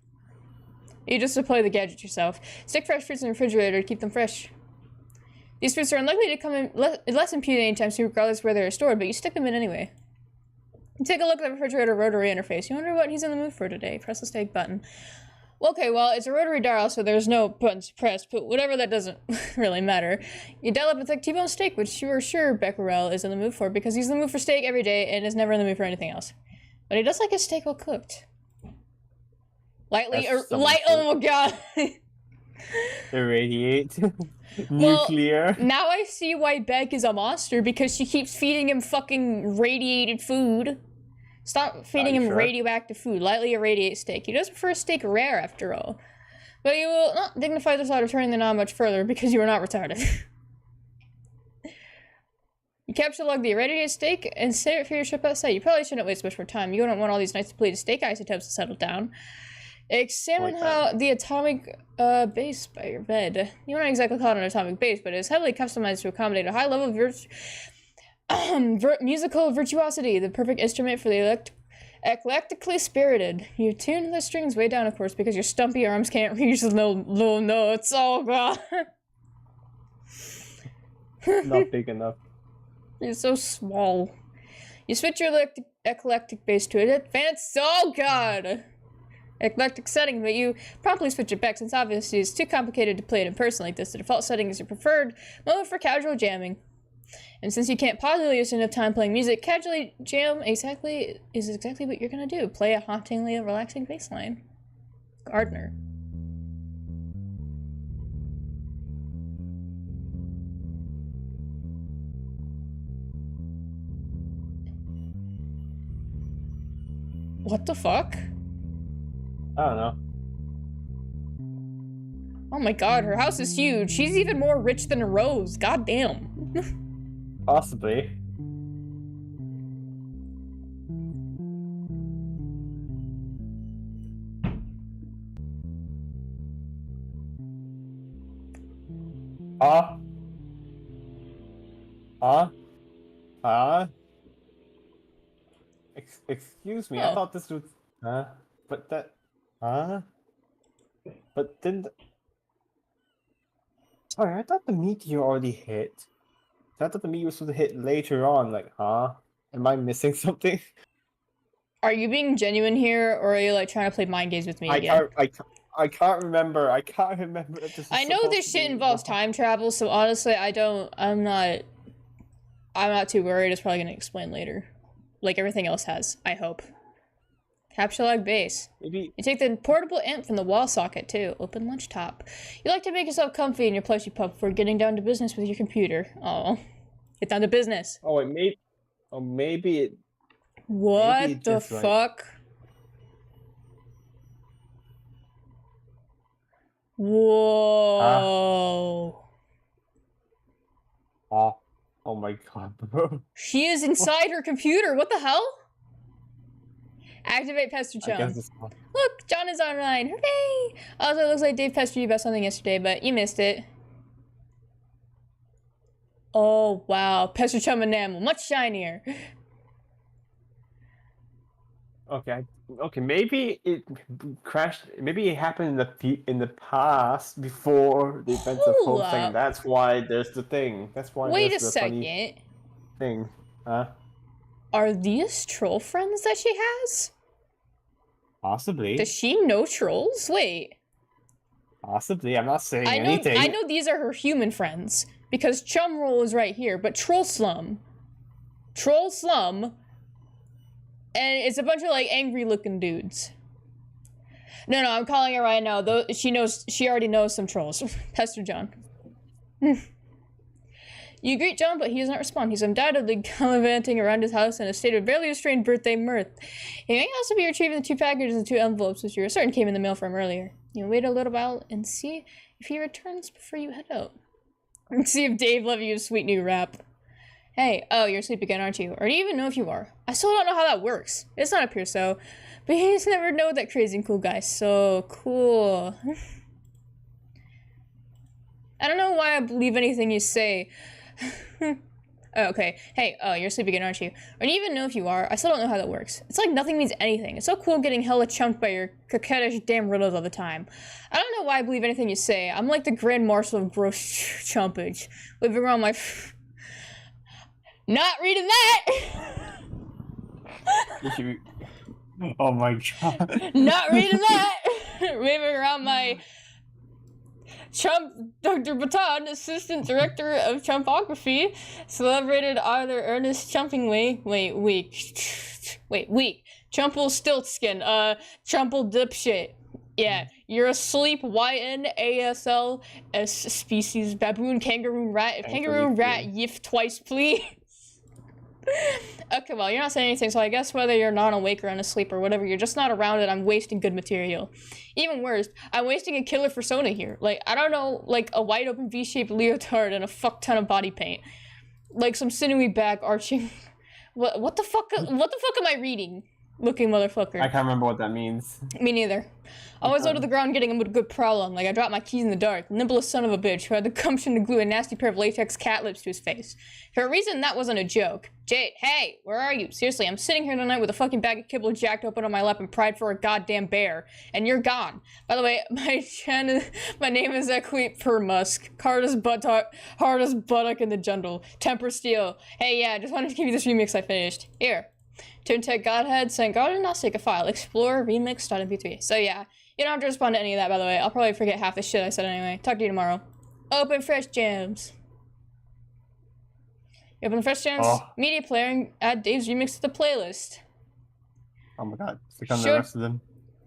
You just deploy the gadget yourself. Stick fresh fruits in the refrigerator to keep them fresh. These fruits are unlikely to come in less impeded anytime soon, regardless of where they're stored, but you stick them in anyway. Take a look at the refrigerator rotary interface. You wonder what he's in the mood for today. Press the stake button. Okay, well, it's a rotary dial, so there's no buttons to press, but whatever, that doesn't really matter. You dial up a thick T-bone steak, which you are sure Becquerel is in the mood for, because he's in the mood for steak every day and is never in the mood for anything else. But he does like his steak well cooked. Lightly, oh my god! Irradiate. Nuclear. Well, now I see why Beck is a monster, because she keeps feeding him fucking radiated food. Stop feeding him radioactive food. Lightly irradiate steak. He does prefer steak rare, after all. But you will not dignify the thought of turning the knob much further, because you are not retarded. You capture log the irradiated steak and save it for your trip outside. You probably shouldn't waste much more time. You don't want all these nice depleted steak isotopes to settle down. Examine how the atomic base by your bed. You don't exactly call it an atomic base, but it is heavily customized to accommodate a high level of musical virtuosity, the perfect instrument for the eclectically spirited. You tune the strings way down, of course, because your stumpy arms can't reach the low notes. Oh god. Not big enough. You're so small. You switch your eclectic bass to an advanced, oh god, eclectic setting, but you promptly switch it back since obviously it's too complicated to play it in person like this. The default setting is your preferred mode for casual jamming. And since you can't possibly use enough time playing music, casually jam is exactly what you're gonna do. Play a hauntingly relaxing bass line. Gardner. What the fuck? I don't know. Oh my god, her house is huge. She's even more rich than Rose. God damn. Possibly. Excuse me, I thought this was, but that, But then... Sorry, I thought the meteor already hit. I thought the meteor was supposed to hit later on. Like, huh? Am I missing something? Are you being genuine here, or are you like trying to play mind games with me again? I can't remember. I can't remember if this is I know supposed this to shit be involves wrong. time travel, so honestly, I'm not too worried. It's probably gonna explain later. Like everything else has, I hope. Capture log base. Maybe... You take the portable amp from the wall socket too. Open lunch top. You like to make yourself comfy in your plushy pup before getting down to business with your computer. Oh, get down to business. Oh, it may... Oh, maybe it... What Maybe the just, like- fuck? Whoa. Oh my god, bro. She is inside her computer. What the hell? Activate Pester I guess John. it's... Look, John is online. Hooray! Also, it looks like Dave pestered you about something yesterday, but you missed it. Oh, wow. Pester Chum enamel. Much shinier. Okay, maybe it crashed. Maybe it happened in the past before the events of Hold Homestuck, up. and that's why there's the thing. That's why Wait a there's the funny second. thing. Huh? Are these troll friends that she has? Possibly. Does she know trolls? Wait. Possibly. I'm not saying I know anything. these are her human friends. Because Chum Roll is right here, but Troll Slum. And it's a bunch of like angry looking dudes. No, I'm calling it right now. Though she already knows some trolls. Pester John. You greet John, but he does not respond. He's undoubtedly gallivanting around his house in a state of barely restrained birthday mirth. He may also be retrieving the 2 packages and 2 envelopes, which you were certain came in the mail from earlier. You wait a little while and see if he returns before you head out. And see if Dave left you a sweet new rap. Hey, oh, you're asleep again, aren't you? Or do you even know if you are? I still don't know how that works. It's not appear so. But you just never know that crazy and cool guy. So cool. I don't know why I believe anything you say. Oh, okay. Hey, oh, you're asleep again, aren't you? Or do you even know if you are? I still don't know how that works. It's like nothing means anything. It's so cool getting hella chunked by your coquettish damn riddles all the time. I don't know why I believe anything you say. I'm like the Grand Marshal of gross chumpage. Living around my... Not reading that! Oh my god. Not reading that! Waving around my Chump Dr. Baton, Assistant Director of Chumpography, celebrated either Ernest Chumpingway, weak, Chumple Stiltskin, Chumple Dipshit. Yeah, you're asleep, YNASL, S species, baboon, kangaroo, rat, kangaroo, rat, yif twice, please. Okay, well, you're not saying anything, so I guess whether you're not awake or unasleep or whatever, you're just not around and I'm wasting good material. Even worse, I'm wasting a killer persona here. Like, I don't know, like a wide open V-shaped leotard and a fuck ton of body paint. Like some sinewy back arching. What the fuck am I reading? Looking motherfucker. I can't remember what that means. Me neither. Always low to the ground getting him with a good prowl on, like I dropped my keys in the dark. Nimblest son of a bitch who had the gumption to glue a nasty pair of latex cat lips to his face. For a reason, that wasn't a joke. Jade, hey, where are you? Seriously, I'm sitting here tonight with a fucking bag of kibble jacked open on my lap and pride for a goddamn bear. And you're gone. By the way, my name is Equate Permusk. Hardest buttock in the jungle. Temper Steel. Hey, yeah, just wanted to give you this remix I finished. Here. Turn Tech Godhead, Saint Garden, I'll take a file. Explore, remix.mp3. So yeah, you don't have to respond to any of that, by the way. I'll probably forget half the shit I said anyway. Talk to you tomorrow. Open Fresh Jams. You open Fresh Jams, media player, and add Dave's remix to the playlist. Oh my god, click on the rest of them.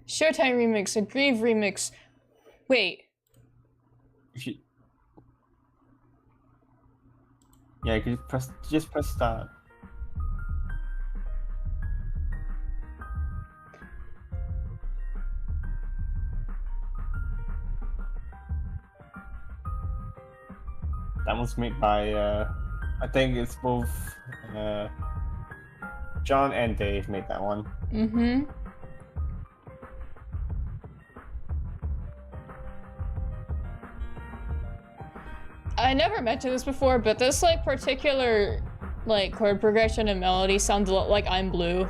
Showtime remix, a Grieve remix. Wait. Yeah, you can just press start. That was made by, I think it's both, John and Dave made that one. Mm-hmm. I never mentioned this before, but this, like, particular, like, chord progression and melody sounds a lot like I'm Blue.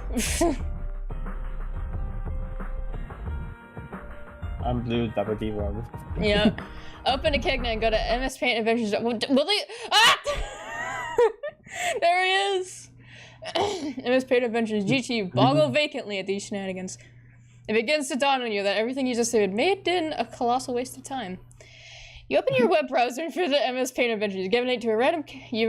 I'm blue, double D1. Yep. Open a Kigna and go to MS Paint Adventures. Will they? Ah! There he is! MS Paint Adventures GT boggle vacantly at these shenanigans. It begins to dawn on you that everything you just did may have been a colossal waste of time. You open your web browser for the MS Paint Adventures, you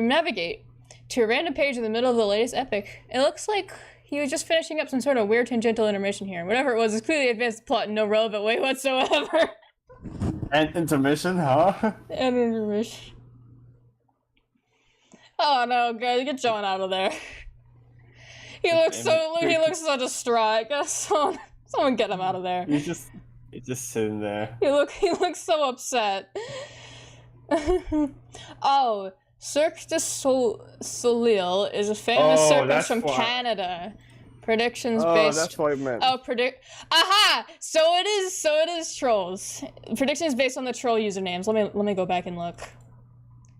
navigate to a random page in the middle of the latest epic. It looks like he was just finishing up some sort of weird tangential intermission here. Whatever it was, it's clearly advanced the plot in no relevant way whatsoever. And intermission, huh? And intermission. Oh no, guys, get John out of there. He looks so distraught. Someone get him out of there. He's just sitting there. He looks so upset. Oh, Cirque du Soleil is a famous circus from Canada. Predictions based. Oh, that's what I meant. Oh, Aha! So it is trolls. Predictions based on the troll usernames. Let me go back and look.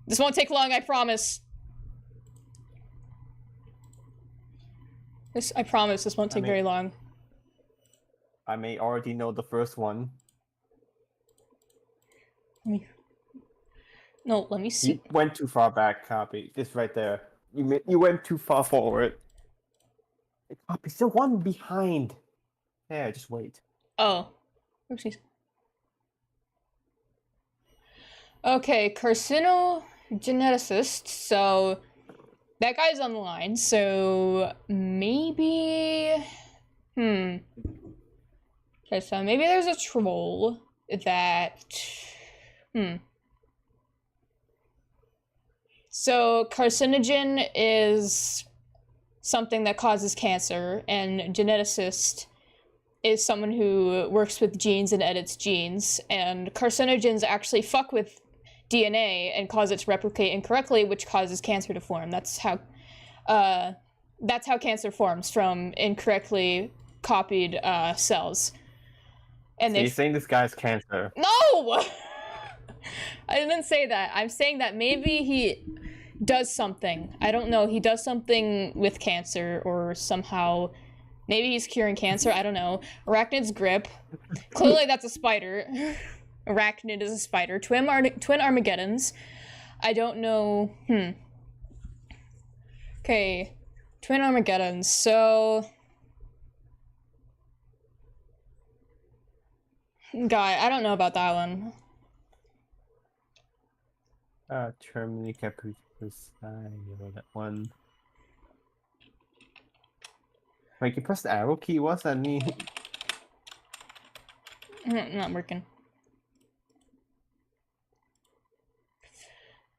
This won't take long, I promise. I promise this won't take very long. I may already know the first one. Let me see. You went too far back, Copy. This right there. You went too far forward. Copy, still one behind. Yeah, just wait. Oh. Oopsies. Okay, carcinogeneticist. So that guy's on the line. So maybe. Okay, so maybe there's a troll that. So carcinogen is something that causes cancer, and geneticist is someone who works with genes and edits genes, and carcinogens actually fuck with DNA and cause it to replicate incorrectly, which causes cancer to form. That's how cancer forms, from incorrectly copied cells. And so you're saying this guy's cancer? No! I didn't say that. I'm saying that maybe he does something. I don't know. He does something with cancer, or somehow. Maybe he's curing cancer. I don't know. Arachnid's grip. Clearly that's a spider. Arachnid is a spider. Twin Armageddons. I don't know. Okay. Twin Armageddons. So. Guy, I don't know about that one. Termini Capricus. I know that one. Wait, you press the arrow key? What's that mean? Not working.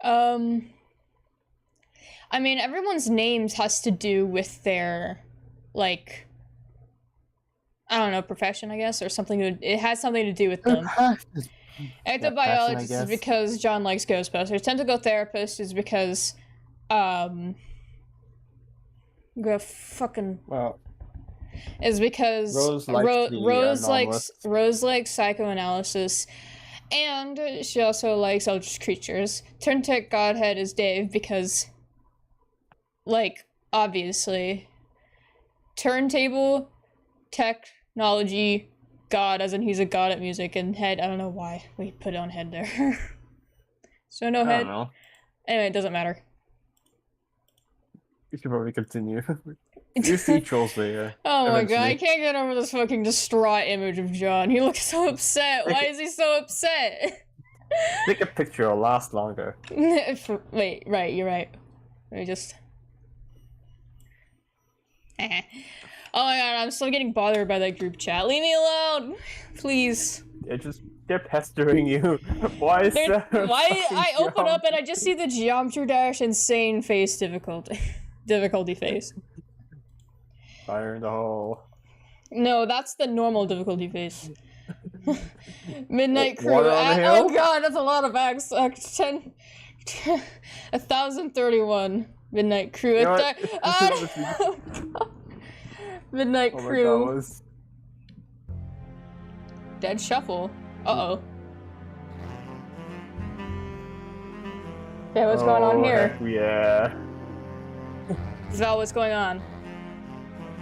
I mean, everyone's names has to do with their, like, I don't know, profession, I guess, or something. It has something to do with them. Ectobiologist is because John likes Ghostbusters. Tentacle therapist is because, is because Rose likes psychoanalysis, and she also likes eldritch creatures. Turntech Godhead is Dave because, like, obviously, turntable, technology, God, as in he's a god at music, and head, I don't know why we put on head there. So no head. I don't know. Anyway, it doesn't matter. You should probably continue. You see trolls there. Oh my god, I can't get over this fucking distraught image of John. He looks so upset. Why is he so upset? Take a picture, it'll last longer. Wait, right, you're right. Let me just... Oh my god, I'm still getting bothered by that group chat. Leave me alone! Please. They're pestering you. Why is that? Why I open up and I just see the Geometry Dash insane face difficulty face. Fire in the hole. No, that's the normal difficulty face. Midnight Crew. Oh god, that's a lot of X. 1031. Midnight Crew. You know Midnight Oh my Crew. God, was... Dead Shuffle. Uh-oh. Okay, what's going on here? Heck yeah. Val, what's going on?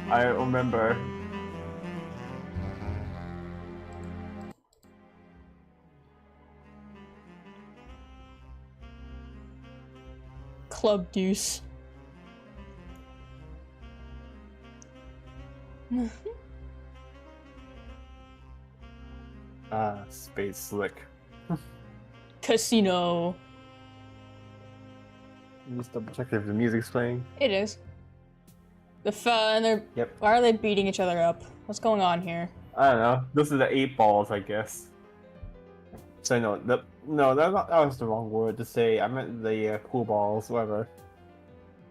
I remember. Club Deuce. Space Slick. Casino. Just double check if the music's playing. It is. The fun, they're... Yep. Why are they beating each other up? What's going on here? I don't know. Those are the 8 balls, I guess. So no, that was the wrong word to say. I meant the cool balls, whatever.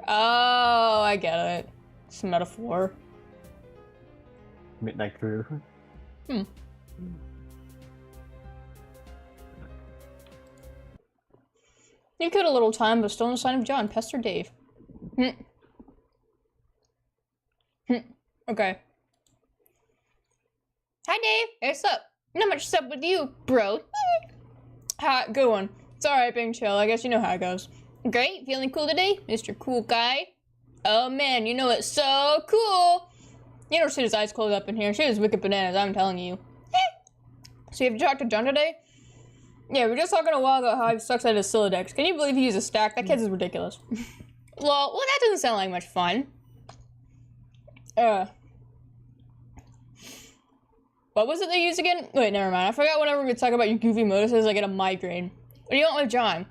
Oh, I get it. It's a metaphor. Midnight Crew. Hmm. You killed a little time, but still no sign of John. Pester Dave. Okay. Hi, Dave. Hey, what's up? Not much up with you, bro. Ha, good one. It's alright being chill. I guess you know how it goes. Great. Feeling cool today, Mr. Cool Guy? Oh, man. You know it's so cool. You know, shit, his eyes closed up in here. Shit is wicked bananas, I'm telling you. So you have talked to John today? Yeah, we were just talking a while about how he sucks at his Sylladex. Can you believe he uses a stack? That kid is ridiculous. well, that doesn't sound like much fun. What was it they used again? Wait, never mind. I forgot whenever we talk about your goofy motives, I get a migraine. What do you want with John?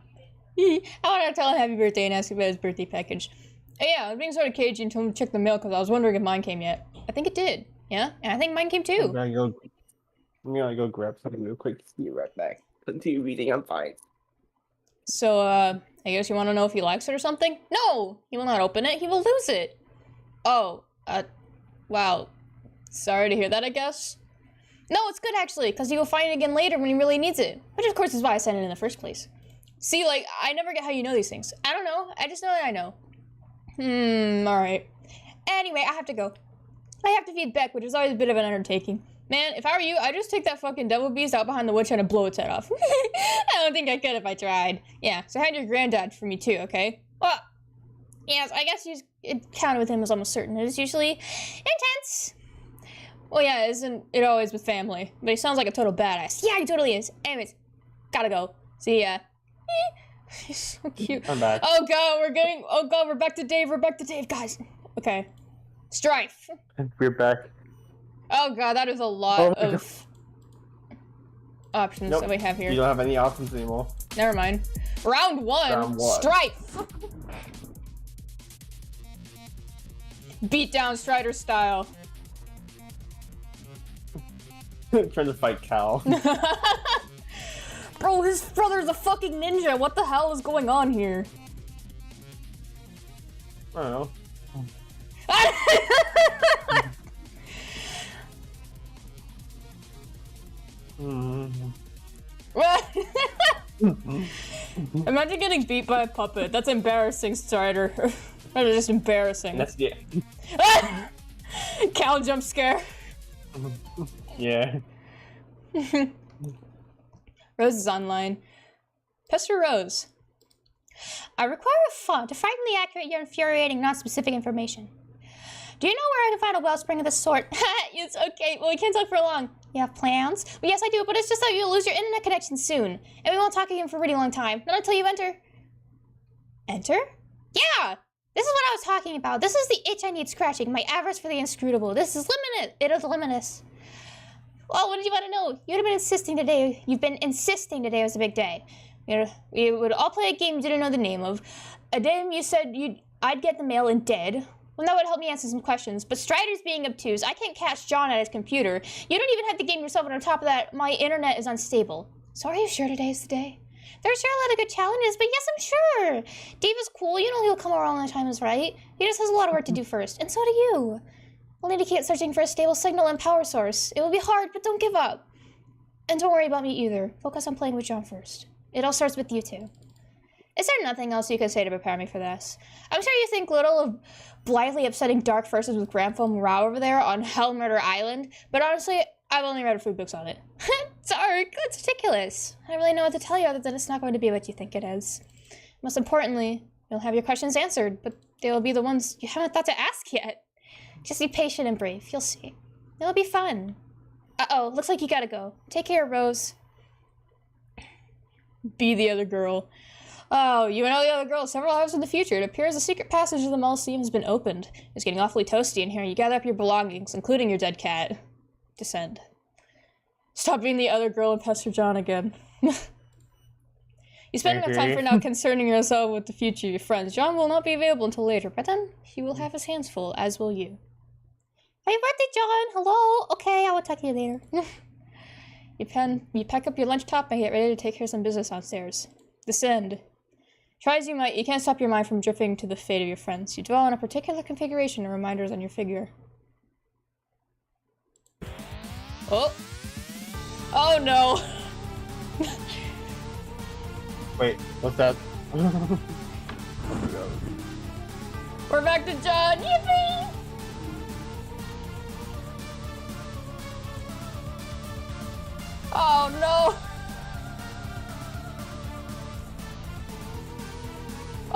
I want to tell him happy birthday and ask about his birthday package. Oh, yeah, I was being sort of cagey and told him to check the mail because I was wondering if mine came yet. I think it did. Yeah, and I think mine came too. I'm gonna go grab something real quick. See you right back. Continue reading, I'm fine. So, I guess you want to know if he likes it or something? No! He will not open it. He will lose it. Oh, wow. Sorry to hear that, I guess. No, it's good, actually, because he will find it again later when he really needs it. Which, of course, is why I sent it in the first place. See, like, I never get how you know these things. I don't know. I just know that I know. Alright. Anyway, I have to go. I have to feed Beck, which is always a bit of an undertaking. Man, if I were you, I'd just take that fucking devil beast out behind the woodshed and blow its head off. I don't think I could if I tried. Yeah, so hand your granddad for me too, okay? Well, yes, I guess it counted with him as almost certain. It is usually intense. Well, yeah, isn't it always with family? But he sounds like a total badass. Yeah, he totally is. Anyways, gotta go. See ya. He's so cute. I'm back. Oh god, we're back to Dave, guys. Okay. Strife. We're back. Oh god, that is a lot of options that we have here. You don't have any options anymore. Never mind. Round one. Strife. Beat down Strider style. Trying to fight Cal. Bro, his brother's a fucking ninja. What the hell is going on here? I don't know. Imagine getting beat by a puppet. That's embarrassing, Strider. That is just embarrassing. That's the Cal jump scare. Yeah. Rose is online. Pester Rose. I require a font to frighteningly accurate yet infuriating non-specific information. Do you know where I can find a wellspring of this sort? It's okay. Well, we can't talk for long. You have plans? Well, yes, I do, but it's just that you'll lose your internet connection soon. And we won't talk again for a really long time. Not until you enter. Enter? Yeah! This is what I was talking about. This is the itch I need scratching. My avarice for the inscrutable. This is limited. It is limitless. Well, what did you want to know? You've been insisting today was a big day. We would all play a game you didn't know the name of. A day you said I'd get the mail and dead. Well, that would help me answer some questions. But Strider's being obtuse. I can't catch John at his computer. You don't even have the game yourself, and on top of that, my internet is unstable. So are you sure today is the day? There's sure a lot of good challenges, but yes, I'm sure. Dave is cool. You know he'll come around when the time is right. He just has a lot of work to do first, and so do you. We'll need to keep searching for a stable signal and power source. It will be hard, but don't give up. And don't worry about me either. Focus on playing with John first. It all starts with you two. Is there nothing else you could say to prepare me for this? I'm sure you think little of blithely upsetting dark verses with Grandpa Morale over there on Hell Murder Island, but honestly, I've only read a few books on it. Dark? That's ridiculous. I don't really know what to tell you other than it's not going to be what you think it is. Most importantly, you'll have your questions answered, but they will be the ones you haven't thought to ask yet. Just be patient and brave. You'll see. It'll be fun. Uh-oh, looks like you gotta go. Take care, Rose. Be the other girl. Oh, you and all the other girls several hours in the future. It appears the secret passage to the Mausoleum has been opened. It's getting awfully toasty in here. You gather up your belongings, including your dead cat. Descend. Stop being the other girl and pester John again. You spend enough time for now concerning yourself with the future of your friends. John will not be available until later, but then he will have his hands full, as will you. Happy birthday, John! Hello! Okay, I will talk to you later. You pack up your lunch top and get ready to take care of some business downstairs. Descend. Try as you might, you can't stop your mind from drifting to the fate of your friends. You dwell on a particular configuration and reminders on your figure. Oh! Oh no! Wait, what's that? We're back to John! Yippee! Oh no!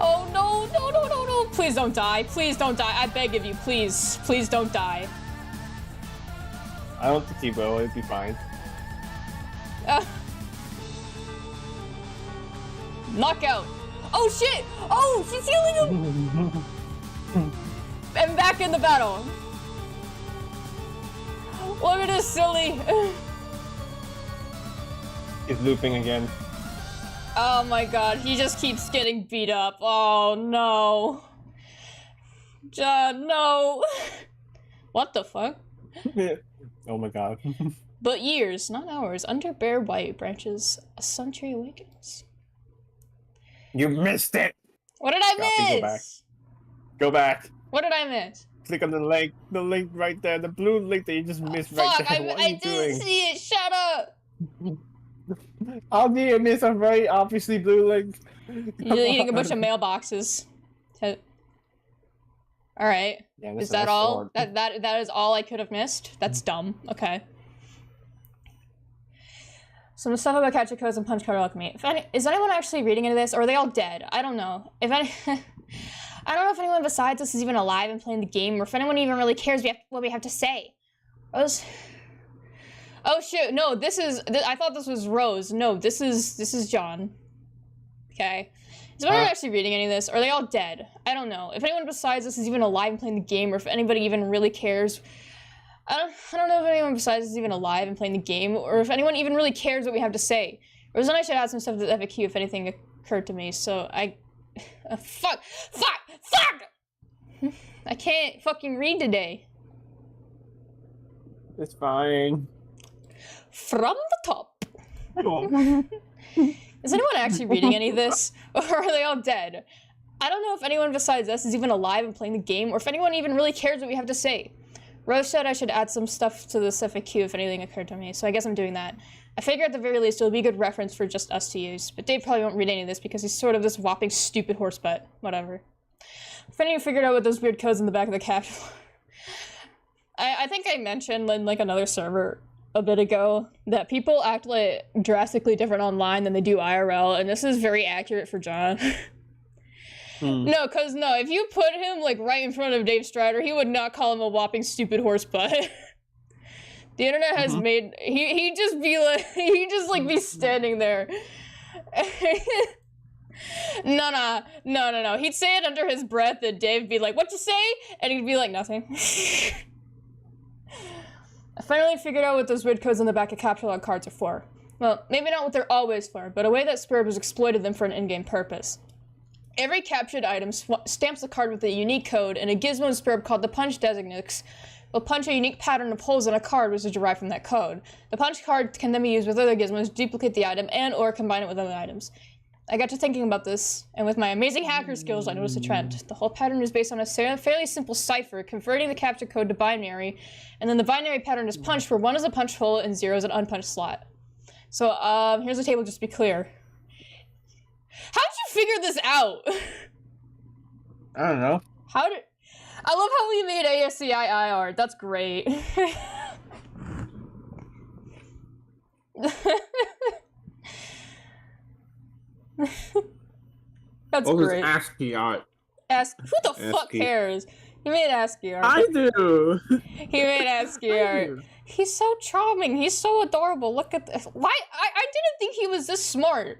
Oh no, no, no, no, no! Please don't die. Please don't die. I beg of you, please. Please don't die. I don't think he will, it'd be fine. Knockout! Oh shit! Oh, she's healing him! And back in the battle. Look at this silly. He's looping again. Oh my god, he just keeps getting beat up. Oh no. John, no. What the fuck? Oh my god. But years, not hours, under bare white branches, a sun tree awakens. You missed it! What did I Copy, miss? Go back. What did I miss? Click on the link right there, the blue link that you just missed right Fuck, there. What are I you didn't doing? see it, shut up! How do you miss a very obviously blue link? You're eating a bunch of mailboxes. Alright. Yeah, Is that all? That is all I could have missed? That's dumb. Okay. Some stuff about capture codes and punch card alchemy. Is anyone actually reading into this, or are they all dead? I don't know. I don't know if anyone besides us is even alive and playing the game, or if anyone even really cares what we have to say. Rose. Oh shoot! No, I thought this was Rose. No, this is John. Okay. Is anyone actually reading any of this? Or are they all dead? I don't know. If anyone besides us is even alive and playing the game, or if anybody even really cares. I don't know if anyone besides us is even alive and playing the game, or if anyone even really cares what we have to say. Rose and I should add some stuff to the FAQ if anything occurred to me, so fuck! I can't fucking read today. It's fine. From the top. Is anyone actually reading any of this? Or are they all dead? I don't know if anyone besides us is even alive and playing the game, or if anyone even really cares what we have to say. Rose said I should add some stuff to this FAQ if anything occurred to me, so I guess I'm doing that. I figure at the very least it'll be a good reference for just us to use, but Dave probably won't read any of this because he's sort of this whopping stupid horse butt. Whatever. If any of you figured out what those weird codes in the back of the capsule... I think I mentioned in like another server a bit ago that people act like drastically different online than they do IRL, and this is very accurate for John. No, if you put him like right in front of Dave Strider, he would not call him a whopping stupid horse butt. The internet has made he'd just be standing there. No. He'd say it under his breath and Dave'd be like, "What'd you say?" And he'd be like, "Nothing." I finally figured out what those weird codes on the back of capture log cards are for. Well, maybe not what they're always for, but a way that Spirit has exploited them for an in-game purpose. Every captured item stamps the card with a unique code, and a gizmo in Spirit called the punch designates will punch a unique pattern of holes on a card which is derived from that code. The punch card can then be used with other gizmos to duplicate the item and or combine it with other items. I got to thinking about this, and with my amazing hacker skills, I noticed a trend. The whole pattern is based on a fairly simple cipher, converting the capture code to binary, and then the binary pattern is punched where 1 is a punch hole and 0 is an unpunched slot. So, here's the table just to be clear. How'd you figure this out? I don't know. I love how we made ASCII art. That's great. That's great. ASCII art? Who the fuck cares? He made ASCII art. I do! He made ASCII art. He's so charming. He's so adorable. Look at this. Why? I didn't think he was this smart.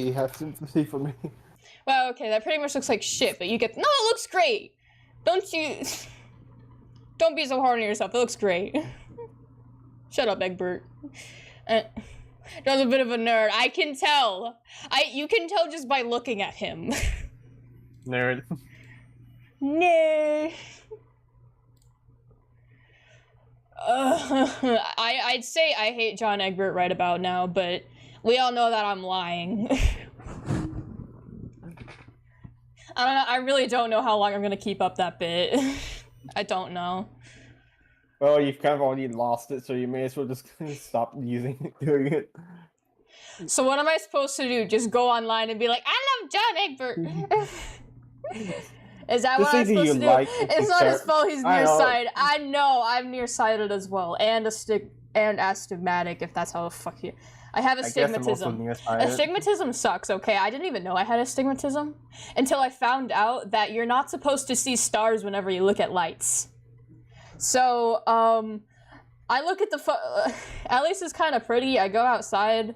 you have sympathy for me. Well, okay, that pretty much looks like shit, but you get- No, it looks great! Don't you- Don't be so hard on yourself, it looks great. Shut up, Egbert. John's a bit of a nerd, I can tell! You can tell just by looking at him. Nerd. Nerd. I'd say I hate John Egbert right about now, but we all know that I'm lying. I don't know, I really don't know how long I'm gonna keep up that bit. I don't know. Well, you've kind of already lost it, so you may as well just stop doing it. So what am I supposed to do? Just go online and be like, I love John Egbert! Is that what I'm supposed to do? It's not his fault he's nearsighted. I know, I'm nearsighted as well. And astigmatic, if that's how the fuck you... I have astigmatism. Astigmatism sucks, okay? I didn't even know I had astigmatism until I found out that you're not supposed to see stars whenever you look at lights. So, I look at the at least it's kind of pretty. I go outside,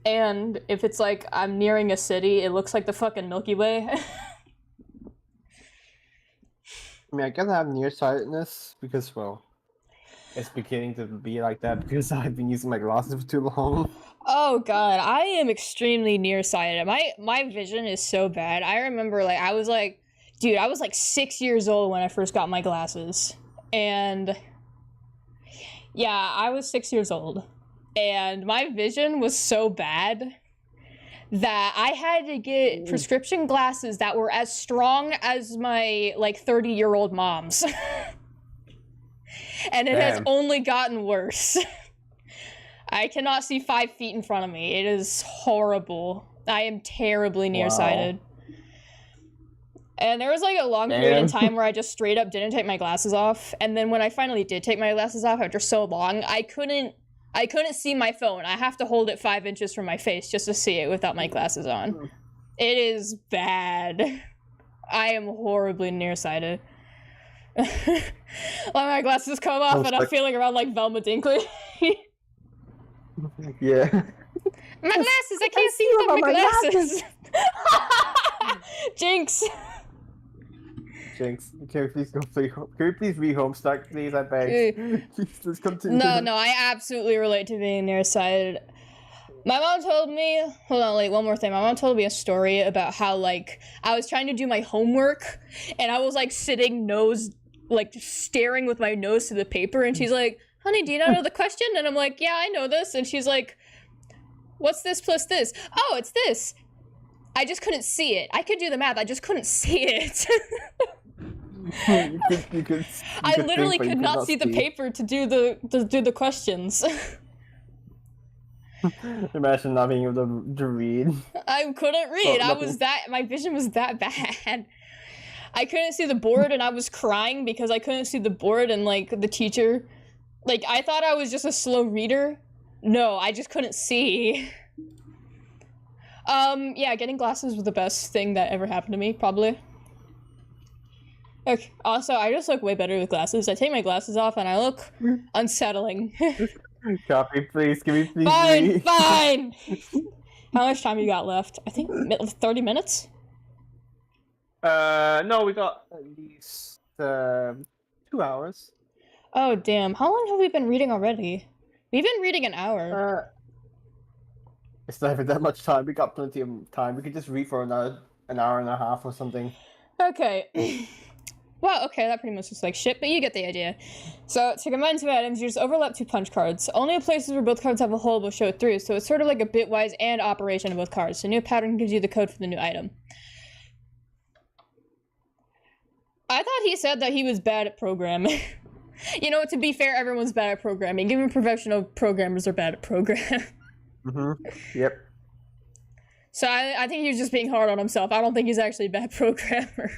and if it's like I'm nearing a city, it looks like the fucking Milky Way. I mean, I guess I have nearsightedness because, well, it's beginning to be like that because I've been using my glasses for too long. Oh god, I am extremely nearsighted. My vision is so bad. I remember, like, I was like 6 years old when I first got my glasses. And yeah, I was 6 years old. And my vision was so bad that I had to get prescription glasses that were as strong as my, like, 30-year-old mom's. And it has only gotten worse. I cannot see 5 feet in front of me. It is horrible. I am terribly nearsighted. Wow. And there was like a long period of time where I just straight up didn't take my glasses off. And then when I finally did take my glasses off after so long, I couldn't see my phone. I have to hold it 5 inches from my face just to see it without my glasses on. It is bad. I am horribly nearsighted. Let my glasses come off and I'm feeling around like Velma Dinkley. Yeah. My glasses! I can't see without my glasses! Jinx! Jinx, can we please go play? Can we please read Homestuck, please? I beg. Let's continue. No, I absolutely relate to being nearsighted. My mom told me, hold on, like, one more thing. My mom told me a story about how, like, I was trying to do my homework, and I was, like, sitting staring with my nose to the paper, and she's like, honey, do you not know the question? And I'm like, yeah, I know this. And she's like, what's this plus this? Oh, it's this. I just couldn't see it. I could do the math, I just couldn't see it. I literally could not see the paper to do the questions. Imagine not being able to read. I couldn't read. Oh, My vision was that bad. I couldn't see the board and I was crying because I couldn't see the board and like the teacher. Like I thought I was just a slow reader. No, I just couldn't see. Yeah, getting glasses was the best thing that ever happened to me, probably. Okay, also, I just look way better with glasses. I take my glasses off and I look unsettling. Copy, please. Give me please. Fine, fine! How much time you got left? I think 30 minutes? No, we got at least 2 hours. Oh, damn. How long have we been reading already? We've been reading an hour. It's not even that much time. We got plenty of time. We could just read for an hour and a half or something. Okay. Well, okay, that pretty much looks like shit, but you get the idea. So, to combine two items, you just overlap two punch cards. Only in places where both cards have a hole will show it through, so it's sort of like a bitwise and operation of both cards. The new pattern gives you the code for the new item. I thought he said that he was bad at programming. You know, to be fair, everyone's bad at programming. Even professional programmers are bad at programming. Yep. So I think he's just being hard on himself. I don't think he's actually a bad programmer.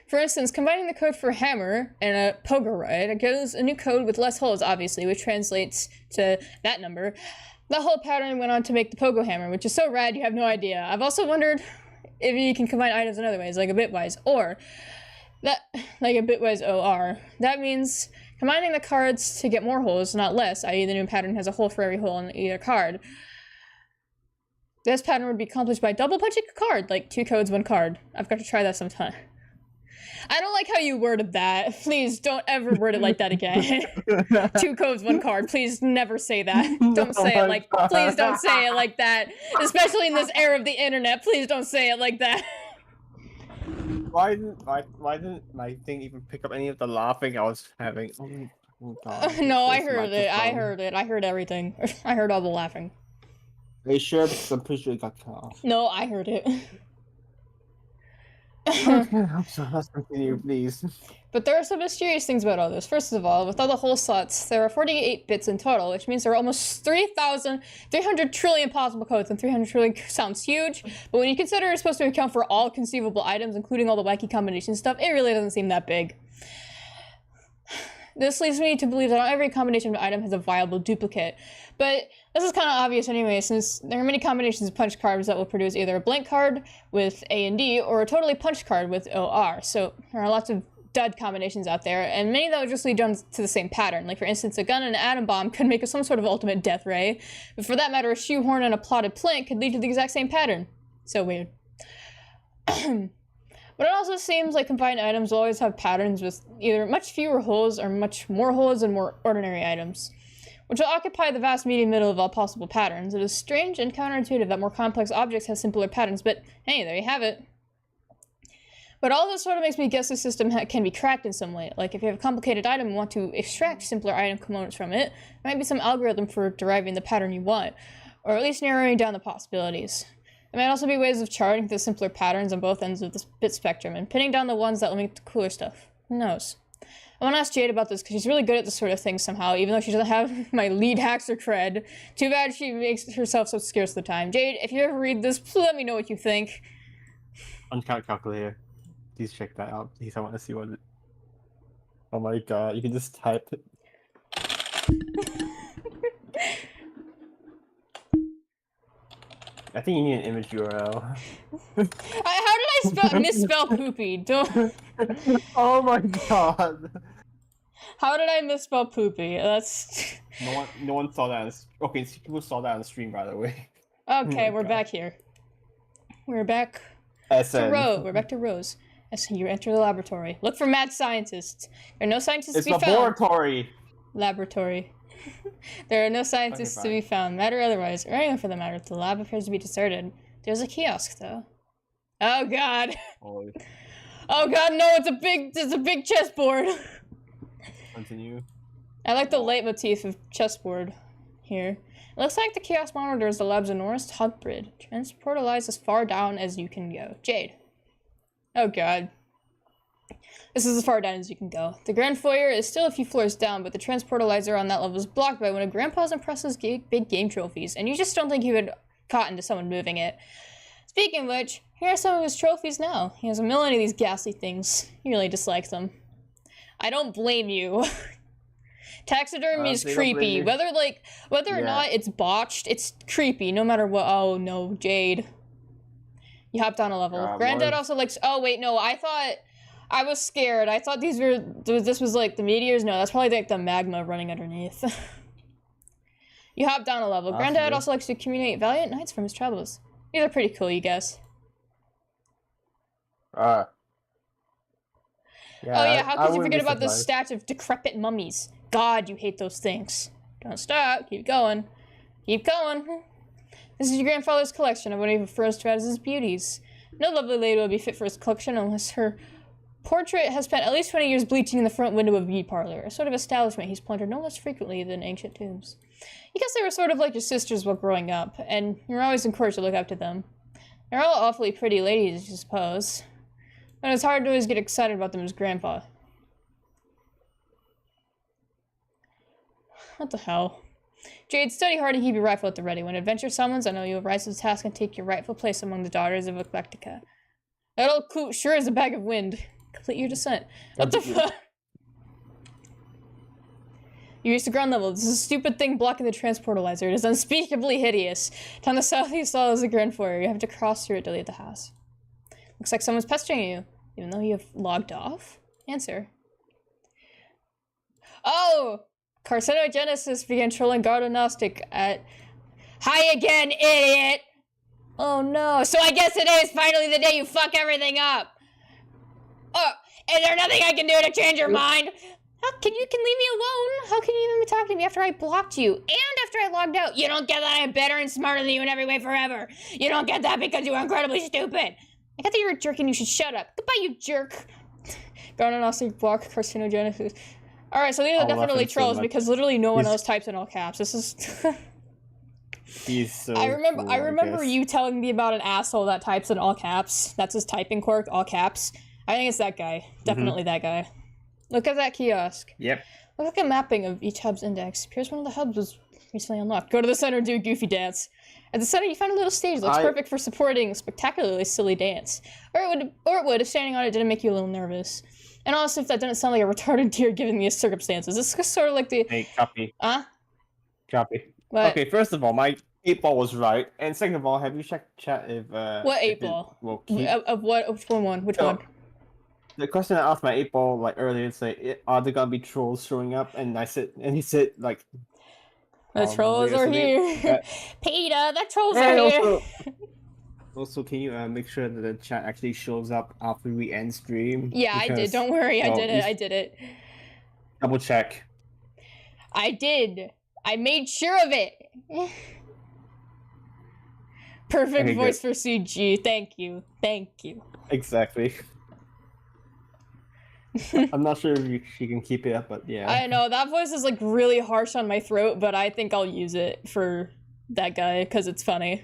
For instance, combining the code for hammer and a pogo ride, it gives a new code with less holes, obviously, which translates to that number. The whole pattern went on to make the pogo hammer, which is so rad you have no idea. I've also wondered if you can combine items in other ways, like a bitwise, or like a bitwise OR. That means combining the cards to get more holes, not less, i.e. the new pattern has a hole for every hole in either card. This pattern would be accomplished by double punching a card, like 2 codes, 1 card. I've got to try that sometime. I don't like how you worded that. Please don't ever word it like that again. 2 codes, 1 card. Please never say that. Don't say it like. Please don't say it like that. Especially in this era of the internet. Please don't say it like that. Why didn't my thing even pick up any of the laughing I was having? Oh God. No, I heard it. I heard it. I heard everything. I heard all the laughing. Are you sure? Because I'm pretty sure it got cut off. No, I heard it. Okay, so let's continue, please. But there are some mysterious things about all this. First of all, with all the hole slots, there are 48 bits in total, which means there are almost 3,300 trillion possible codes, and 300 trillion sounds huge, but when you consider it's supposed to account for all conceivable items, including all the wacky combination stuff, it really doesn't seem that big. This leads me to believe that not every combination of item has a viable duplicate, but this is kind of obvious anyway, since there are many combinations of punch cards that will produce either a blank card with A and D, or a totally punched card with OR, so there are lots of dud combinations out there, and many that would just lead down to the same pattern. Like for instance, a gun and an atom bomb could make some sort of ultimate death ray, but for that matter, a shoehorn and a plotted plank could lead to the exact same pattern. So weird. But it also seems like combined items will always have patterns with either much fewer holes or much more holes than more ordinary items, which will occupy the vast medium middle of all possible patterns. It is strange and counterintuitive that more complex objects have simpler patterns, but hey, there you have it. But all this sort of makes me guess the system can be cracked in some way. Like if you have a complicated item and want to extract simpler item components from it, there might be some algorithm for deriving the pattern you want, or at least narrowing down the possibilities. There might also be ways of charting the simpler patterns on both ends of the bit spectrum and pinning down the ones that will make the cooler stuff. Who knows? I want to ask Jade about this because she's really good at this sort of thing somehow, even though she doesn't have my lead hacker cred. Too bad she makes herself so scarce of the time. Jade, if you ever read this, please let me know what you think. Uncount calculator. Please check that out. Please, I want to see what it... Oh my God, you can just type it. I think you need an image URL. How did I misspell poopy? Don't... Oh my God. How did I misspell poopy? That's... No one saw that. Okay, people saw that on the stream, by the way. Okay, Oh we're God. back here. We're back SN. to Rose. We're back to Rose. SN, you enter the laboratory. Look for mad scientists. There are no scientists It's to be found. laboratory. Laboratory. There are no scientists to be found, matter or otherwise, or anyone for the matter. The lab appears to be deserted. There's a kiosk, though. Oh God. Oh, Oh God, no! It's a big chessboard. continue. I like the leitmotif of chessboard here. It looks like the kiosk monitors the lab's enormous tug grid. Transport lies as far down as you can go. Jade. Oh God. This is as far down as you can go. The grand foyer is still a few floors down, but the transportalizer on that level is blocked by one of Grandpa's impressive big game trophies, and you just don't think he would caught into someone moving it. Speaking of which, here are some of his trophies now. He has a million of these ghastly things. He really dislikes them. I don't blame you. Taxidermy is creepy. Whether or not it's botched, it's creepy no matter what. Oh no, Jade. You hopped on a level. Granddad also likes. Oh wait, no. I was scared. I thought this was like the meteors. No, that's probably like the magma running underneath. You hopped down a level. Granddad also likes to accumulate valiant knights from his travels. These are pretty cool, you guess. Yeah, oh yeah, how could you forget about the statue of decrepit mummies? God, you hate those things. Don't stop. Keep going. Keep going. This is your grandfather's collection of what he refers to as his beauties. No lovely lady will be fit for his collection unless her portrait has spent at least 20 years bleaching in the front window of a beauty parlor, a sort of establishment he's plundered no less frequently than ancient tombs. You guess they were sort of like your sisters while growing up, and you're always encouraged to look up to them. They're all awfully pretty ladies, I suppose. But it's hard to always get excited about them as grandpa. What the hell? Jade, study hard and keep your rifle at the ready. When adventure summons, I know you'll rise to the task and take your rightful place among the daughters of Eclectica. That old coot sure is a bag of wind. Complete your descent. What the fuck? You reach the ground level. This is a stupid thing blocking the transportalizer. It is unspeakably hideous. Down the southeast wall is a grand foyer. You have to cross through it to leave the house. Looks like someone's pestering you, even though you have logged off. Answer. Oh! Carcinogenesis began trolling Gardonostic at... Hi again, idiot! Oh no, so I guess today is finally the day you fuck everything up! Oh, is there nothing I can do to change your mind? How can you leave me alone? How can you even be talking to me after I blocked you? And after I logged out? You don't get that I'm better and smarter than you in every way forever. You don't get that because you are incredibly stupid. I got that you're a jerk and you should shut up. Goodbye, you jerk. Gardonostic block carcinogenesis. Alright, so these are definitely trolls because literally no one else types in all caps. This is... He's so I cool, remember you telling me about an asshole that types in all caps. That's his typing quirk, all caps. I think it's that guy. Definitely that guy. Look at that kiosk. Yep. Look like a mapping of each hub's index. Appears one of the hubs was recently unlocked. Go to the center and do a goofy dance. At the center, you find a little stage that looks perfect for supporting a spectacularly silly dance. Or it would if standing on it didn't make you a little nervous. And also, if that didn't sound like a retarded deer given the circumstances. It's sort of like the... Hey, copy. Huh? Copy. What? Okay, first of all, my 8-ball was right. And second of all, have you checked chat if... What 8-ball? Of what? Which one? Which one? The question I asked my 8-ball like earlier is like, are there gonna be trolls showing up? And he said like... The trolls are here. Peter, the trolls are here. Also, can you make sure that the chat actually shows up after we end stream? Yeah, I did. Don't worry. I did it. Double check. I did. I made sure of it. Perfect voice for CG. Thank you. Thank you. Exactly. I'm not sure if she can keep it up, but yeah. I know. That voice is like really harsh on my throat, but I think I'll use it for that guy because it's funny.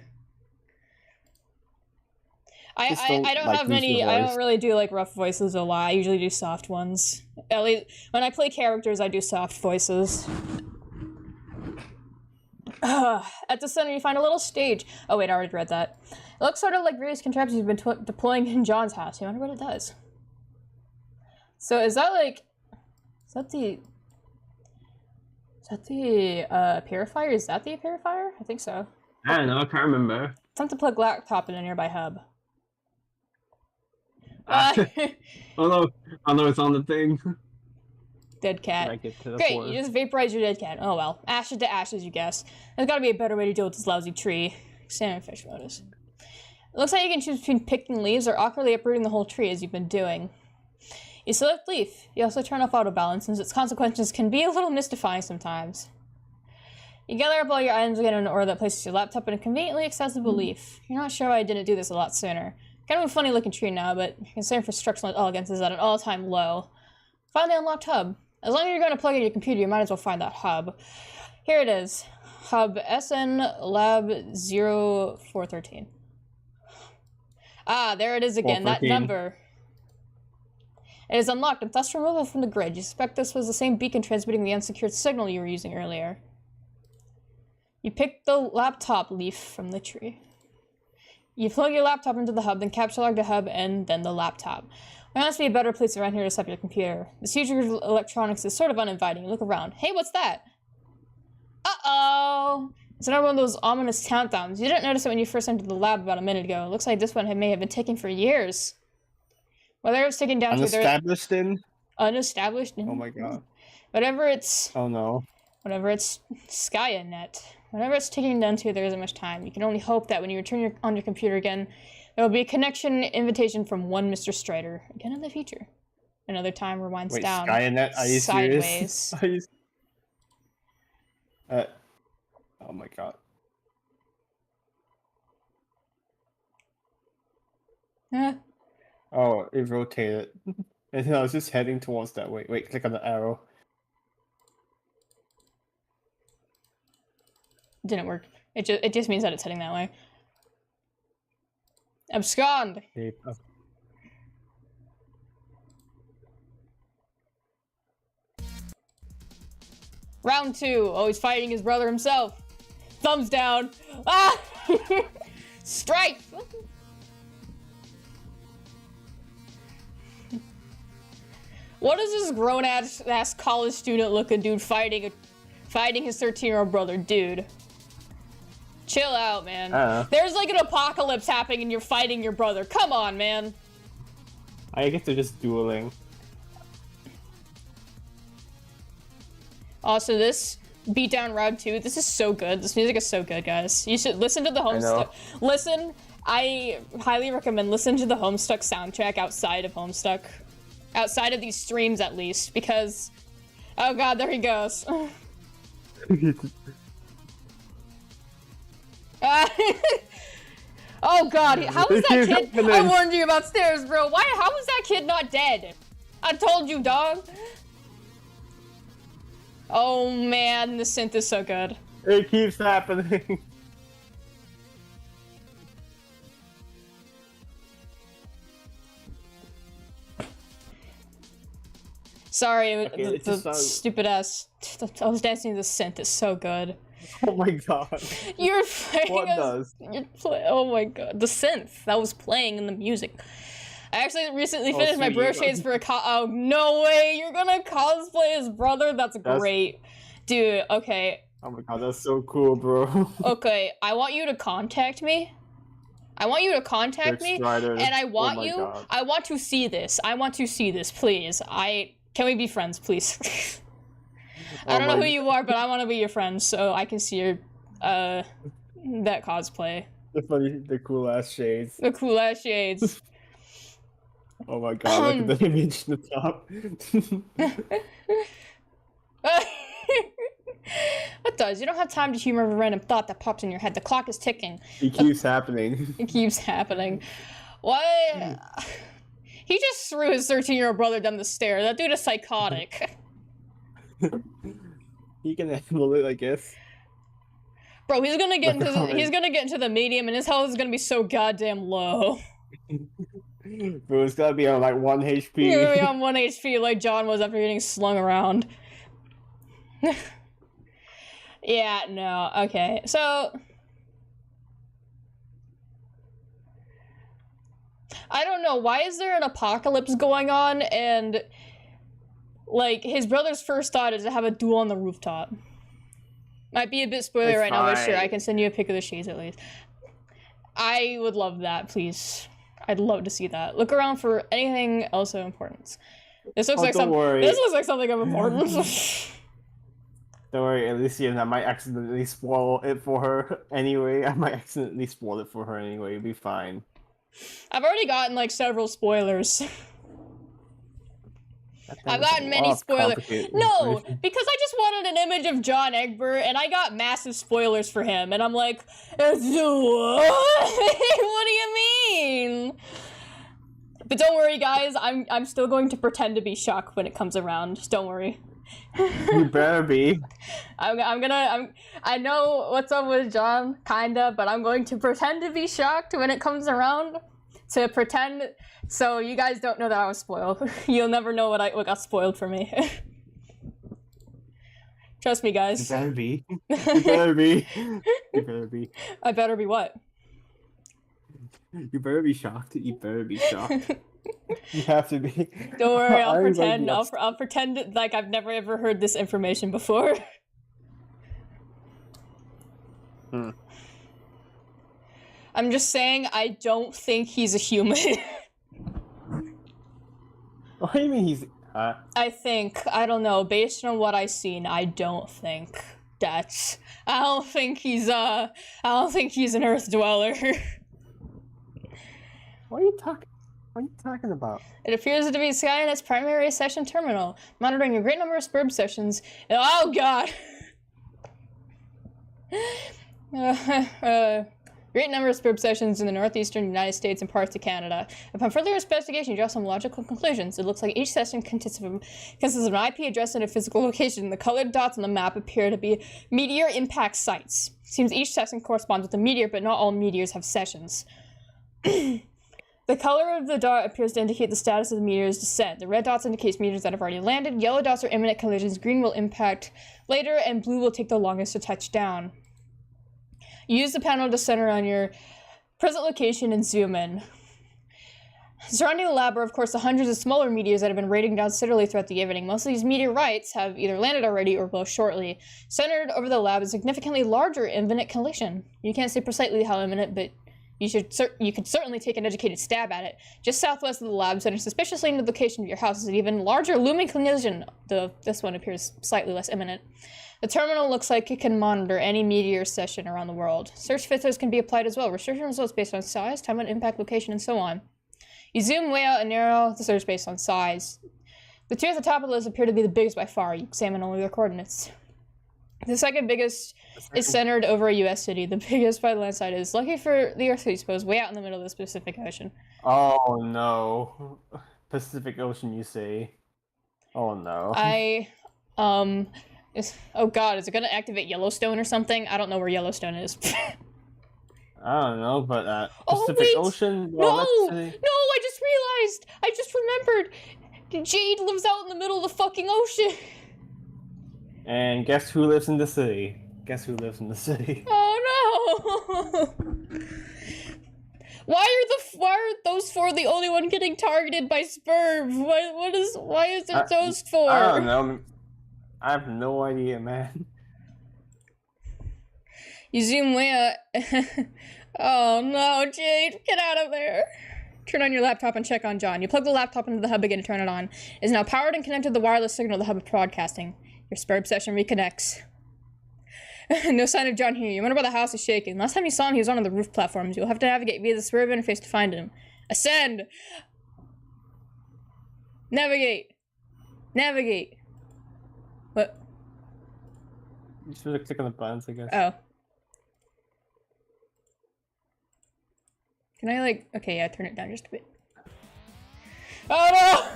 I don't have many. I don't really do like rough voices a lot. I usually do soft ones. At least when I play characters, I do soft voices. At the center, you find a little stage. Oh wait, I already read that. It looks sort of like various contraptions you've been deploying in John's house. You wonder what it does. So is that like? Is that the purifier? Is that the purifier? I think so. I don't know. I can't remember. Attempt to plug laptop in a nearby hub. Oh no, it's on the thing. Dead cat. Great, you just vaporize your dead cat. Oh well. Ashes to ashes, you guess. There's gotta be a better way to deal with this lousy tree. Salmon fish notice. It looks like you can choose between picking leaves or awkwardly uprooting the whole tree as you've been doing. You select leaf. You also turn off auto balance since its consequences can be a little mystifying sometimes. You gather up all your items again in an order that places your laptop in a conveniently accessible leaf. You're not sure why I didn't do this a lot sooner. Kind of a funny looking tree now, but your concern for structural elegance is at an all-time low. Find the unlocked hub. As long as you're going to plug in your computer, you might as well find that hub. Here it is. Hub SN Lab 0413. Ah, there it is again, that number. It is unlocked and thus removable from the grid. You suspect this was the same beacon transmitting the unsecured signal you were using earlier. You pick the laptop leaf from the tree. You plug your laptop into the hub, then capture log the hub, and then the laptop. There must be a better place around here to set up your computer. The future of electronics is sort of uninviting. Look around. Hey, what's that? Uh-oh! It's another one of those ominous countdowns. You didn't notice it when you first entered the lab about a minute ago. It looks like this one may have been taken for years. Whether it's taken down to Unestablished in? Unestablished in? Oh my god. Whatever it's... Oh no. Whatever it's... Skynet. Whatever it's taking down to, there isn't much time. You can only hope that when you return on your computer again, there will be a connection invitation from one Mr. Strider. Again in the future. Another time rewinds Wait, down. Skynet? Are you sideways. serious? Are you... Oh my god. Oh, it rotated. And then I was just heading towards that way. Wait, click on the arrow. Didn't work. It just means that it's heading that way. Abscond! Okay. Round 2. Oh, he's fighting his brother himself. Thumbs down. Ah! Strike! What is this grown-ass college student-looking dude fighting his 13-year-old brother? Dude. Chill out, man. There's like an apocalypse happening and you're fighting your brother. Come on, man. I guess they're just dueling. Also, this beatdown round 2, this is so good. This music is so good, guys. You should listen to the Homestuck. Listen, I highly recommend listen to the Homestuck soundtrack outside of Homestuck. Outside of these streams, at least, because... Oh god, there he goes. Oh god, how was that kid? I warned you about stairs, bro. How was that kid not dead? I told you, dog. Oh man, the synth is so good. It keeps happening. Sorry, Okay, the stupid ass. I was dancing to the synth. It's so good. Oh my god. You're playing. What does? Oh my god, the synth that was playing in the music. I actually recently finished my bro shades for a oh no way! You're gonna cosplay his brother? That's great, dude. Okay. Oh my god, that's so cool, bro. Okay, I want you to contact me. I want you to contact me, and I want I want to see this. I want to see this, please. Can we be friends, please? I don't know who you are, but I want to be your friend, so I can see your, that cosplay. The cool ass shades. The cool ass shades. Oh my god, look at the image in the top. What does? You don't have time to humor a random thought that pops in your head. The clock is ticking. It keeps happening. It keeps happening. What? He just threw his 13-year-old brother down the stairs. That dude is psychotic. He can handle it, I guess. Bro, he's gonna get into the medium, and his health is gonna be so goddamn low. Bro, it's gotta be on like 1 HP. He's gonna be on 1 HP like John was after getting slung around. Yeah, no, okay, so... I don't know, why is there an apocalypse going on, and... Like, his brother's first thought is to have a duel on the rooftop. Might be a bit spoiler right now, but sure, I can send you a pic of the shades at least. I would love that, please. I'd love to see that. Look around for anything else of importance. This looks like This looks like something of importance. Don't worry, Elysian, I might accidentally spoil it for her anyway. It'll be fine. I've already gotten, like, several spoilers. I've gotten many spoilers. No, because I just wanted an image of John Egbert, and I got massive spoilers for him, and I'm like, what do you mean? But don't worry, guys, I'm still going to pretend to be shocked when it comes around. Just don't worry. You better be. I know what's up with John, kinda, but I'm going to pretend to be shocked when it comes around. to pretend so you guys don't know that I was spoiled. You'll never know what got spoiled for me. Trust me, You guys. better be. You better be. You better be. I better be what? You better be shocked. You better be shocked. You have to be. Don't worry, I'll I'm pretend. like, I'll pretend like I've never ever heard this information before. I'm just saying I don't think he's a human. What do you mean he's? I don't know, based on what I've seen, I don't think he's an Earth dweller. What are you talking about? It appears to be Skynet's primary session terminal, monitoring a great number of SPURB sessions. Oh god! Great number of SPURB sessions in the northeastern United States and parts of Canada. Upon further investigation, you draw some logical conclusions. It looks like each session consists of an IP address and a physical location. The colored dots on the map appear to be meteor impact sites. Seems each session corresponds with a meteor, but not all meteors have sessions. The color of the dot appears to indicate the status of the meteor's descent. The red dots indicates meteors that have already landed. Yellow dots are imminent collisions. Green will impact later, and blue will take the longest to touch down. Use the panel to center on your present location and zoom in. Surrounding the lab are, of course, the hundreds of smaller meteors that have been raining down steadily throughout the evening. Most of these meteorites have either landed already or will shortly. Centered over the lab is a significantly larger imminent collision. You can't say precisely how imminent, but you could certainly take an educated stab at it. Just southwest of the lab, centered suspiciously in the location of your house, is an even larger looming collision, though this one appears slightly less imminent. The terminal looks like it can monitor any meteor session around the world. Search filters can be applied as well. Restriction results based on size, time on impact, location, and so on. You zoom way out and narrow the search based on size. The two at the top of the list appear to be the biggest by far. You examine only their coordinates. The second biggest is centered over a U.S. city. The biggest by the landslide is, lucky for the Earth, I suppose, way out in the middle of the Pacific Ocean. Oh no. Pacific Ocean, you say? Oh no. Oh god, is it gonna activate Yellowstone or something? I don't know where Yellowstone is. I don't know, but Oh, Pacific wait! Ocean. No! Well, I just remembered! Jade lives out in the middle of the fucking ocean! And guess who lives in the city? Oh no! Why are those four the only one getting targeted by SPURB? Why is it those four? I don't know. I have no idea, man. You zoom way out. Oh no, Jade, get out of there. Turn on your laptop and check on John. You plug the laptop into the hub again to turn it on. It is now powered and connected to the wireless signal the hub is broadcasting. Your SPURB session reconnects. No sign of John here. You wonder why the house is shaking. Last time you saw him, he was on one of the roof platforms. You'll have to navigate via the SPURB interface to find him. Ascend! Navigate! What? You should have clicked on the buttons, I guess. Oh. Can I, okay, yeah, turn it down just a bit. Oh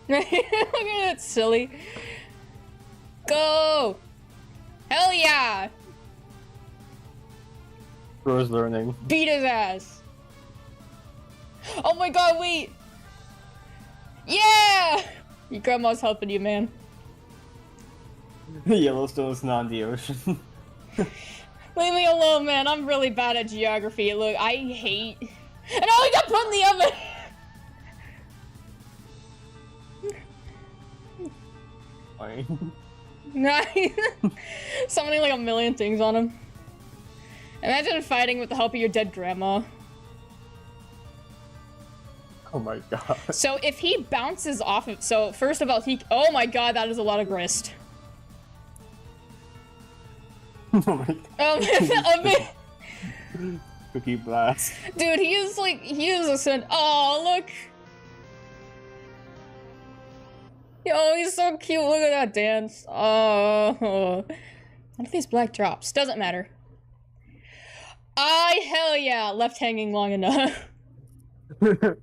no! Look at that, silly. Go! Hell yeah! Bro's learning. Beat his ass! Oh my god, wait! Yeah! Your grandma's helping you, man. Yellowstone is not in the ocean. Leave me alone, man. I'm really bad at geography. Look, I hate... And I got put in the oven! Fine. Nice. Summoning like a million things on him. Imagine fighting with the help of your dead grandma. Oh my god. So if he bounces off of... So first of all, oh my god, that is a lot of grist. Oh my god. Cookie blast. Dude, he is a son. Oh, look. Yo, he's so cute. Look at that dance. Oh. What are these black drops? Doesn't matter. Hell yeah, left hanging long enough. Good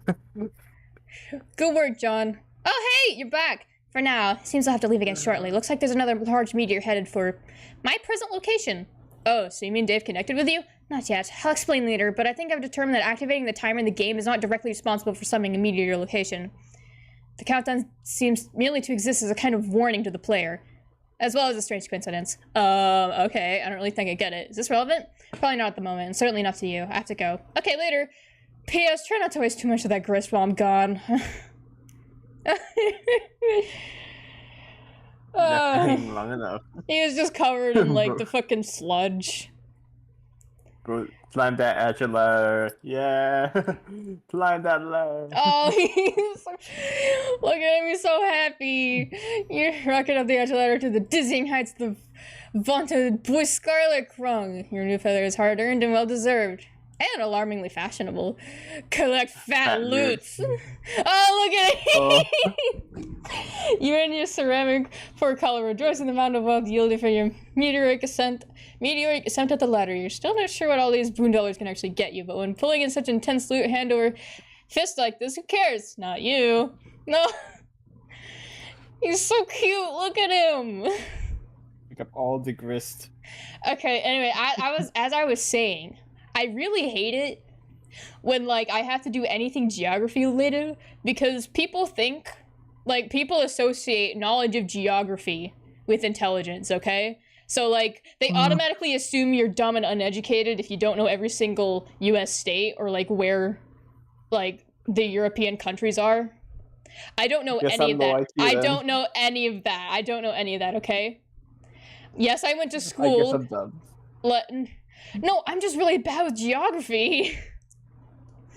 work, John. Oh, hey, you're back. For now. Seems I'll have to leave again shortly. Looks like there's another large meteor headed for my present location. Oh, so you mean Dave connected with you? Not yet. I'll explain later, but I think I've determined that activating the timer in the game is not directly responsible for summoning a meteor to your location. The countdown seems merely to exist as a kind of warning to the player, as well as a strange coincidence. Okay, I don't really think I get it. Is this relevant? Probably not at the moment, and certainly not to you. I have to go. Okay, later. P.S. Try not to waste too much of that grist while I'm gone. Taking long enough. He was just covered in, like, the fucking sludge. Climb that edge ladder. Yeah. Climb that ladder. Oh, look at him, he's so happy. You're rocking up the edge ladder to the dizzying heights of the vaunted Boy Scarlet Crung. Your new feather is hard earned and well deserved. And alarmingly fashionable. Collect fat loots. Oh, look at it! You and your ceramic portcolor rejoice in the amount of wealth yielded for your meteoric ascent at the ladder. You're still not sure what all these boondollars can actually get you, but when pulling in such intense loot hand over fist like this, who cares? Not you. No. He's so cute. Look at him. Pick up all the grist. Okay, anyway, as I was saying, I really hate it when, like, I have to do anything geography related, because people think, like, people associate knowledge of geography with intelligence, okay? So, like, they automatically assume you're dumb and uneducated if you don't know every single US state or, like, where, like, the European countries are. I don't know any of that. I don't know any of that. I don't know any of that, okay? Yes, I went to school. I guess I'm dumb. No, I'm just really bad with geography.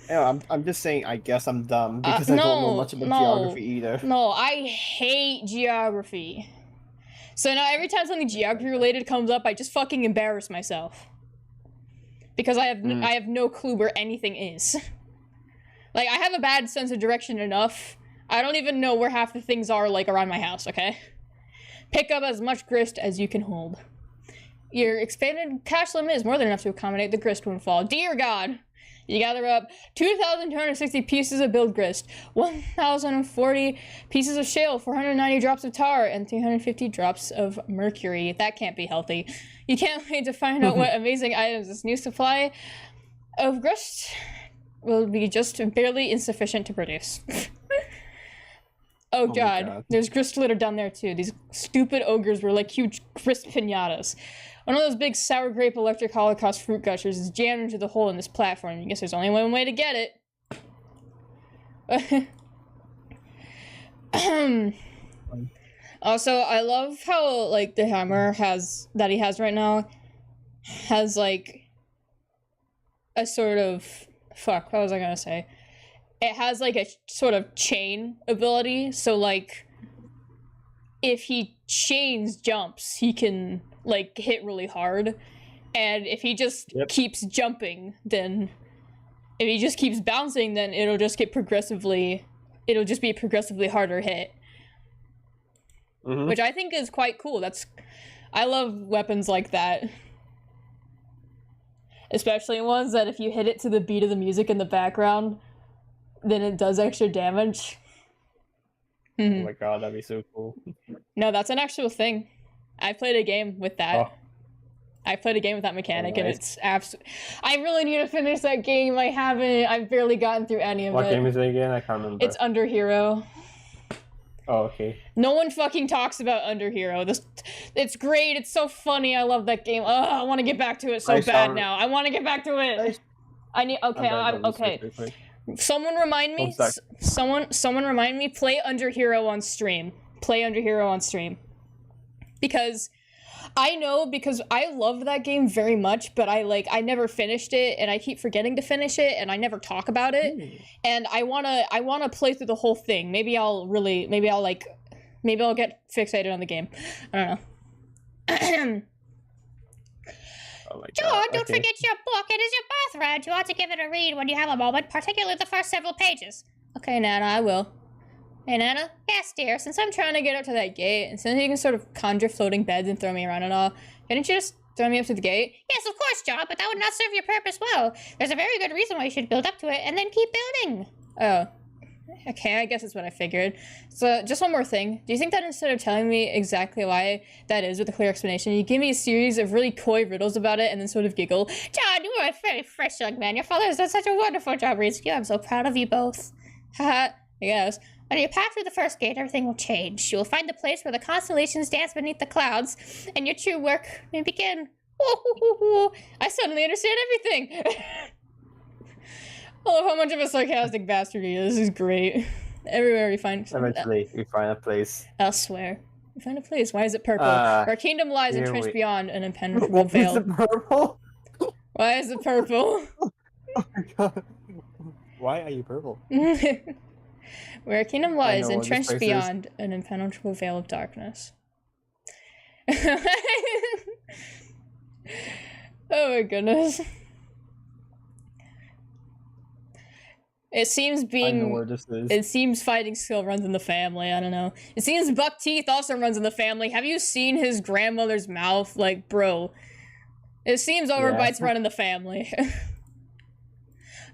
Yeah, I'm just saying I guess I'm dumb because I don't know much about geography either. No, I hate geography. So now every time something geography related comes up, I just fucking embarrass myself. Because I have no clue where anything is. Like, I have a bad sense of direction enough. I don't even know where half the things are, like, around my house, okay? Pick up as much grist as you can hold. Your expanded cash limit is more than enough to accommodate the grist windfall. Dear God! You gather up 2,260 pieces of build grist, 1,040 pieces of shale, 490 drops of tar, and 350 drops of mercury. That can't be healthy. You can't wait to find out what amazing items this new supply of grist will be just barely insufficient to produce. Oh god, there's grist litter down there too. These stupid ogres were like huge grist pinatas. One of those big sour grape electric holocaust fruit gushers is jammed into the hole in this platform. I guess there's only one way to get it. Also, I love how, like, the hammer that he has right now has, like, a sort of... Fuck, what was I gonna say? It has, like, a sort of chain ability, so, like, if he chains jumps, he can, like, hit really hard. And if he just keeps jumping, then... If he just keeps bouncing, then it'll just be a progressively harder hit. Mm-hmm. Which I think is quite cool. I love weapons like that. Especially ones that if you hit it to the beat of the music in the background, then it does extra damage. Oh my god, that'd be so cool. No, that's an actual thing. I played a game with that. Oh. I played a game with that mechanic, and it's I really need to finish that game. I haven't. I've barely gotten through any of it. What game is it again? I can't remember. It's Under Hero. Oh, okay. No one fucking talks about Under Hero. It's great. It's so funny. I love that game. Ugh, I want to get back to it so bad now. I want to get back to it. Okay. Someone remind me. Someone remind me. Play Under Hero on stream. Play Under Hero on stream. Because I know, because I love that game very much, but I never finished it, and I keep forgetting to finish it, and I never talk about it. And I wanna play through the whole thing. Maybe I'll get fixated on the game. I don't know. Oh my god. John, don't forget your book. It is your birthright. You ought to give it a read when you have a moment, particularly the first several pages. Okay, Nana, I will. Hey, Nana? Yes, dear. Since I'm trying to get up to that gate, and since you can sort of conjure floating beds and throw me around and all, couldn't you just throw me up to the gate? Yes, of course, John, but that would not serve your purpose well. There's a very good reason why you should build up to it and then keep building. Oh. Okay, I guess that's what I figured. So, just one more thing. Do you think that instead of telling me exactly why that is with a clear explanation, you give me a series of really coy riddles about it and then sort of giggle? John, you are a very fresh young man. Your father has done such a wonderful job raising you. I'm so proud of you both. Haha, I guess. When you pass through the first gate, everything will change. You will find the place where the constellations dance beneath the clouds, and your true work may begin. I suddenly understand everything! I love how much of a sarcastic bastard he is. He's great. Everywhere we find... Eventually, we find a place. Elsewhere. We find a place. Why is it purple? Ah, Our kingdom lies here entrenched we- beyond an impenetrable What is veil. the purple? Why is it purple? Oh my god. Why are you purple? Where our kingdom lies know what this entrenched place is. beyond an impenetrable veil of darkness. Oh my goodness. It seems I know where this is. It seems fighting skill runs in the family, I don't know. It seems buck teeth also runs in the family. Have you seen his grandmother's mouth? Like, bro. It seems overbites run in the family.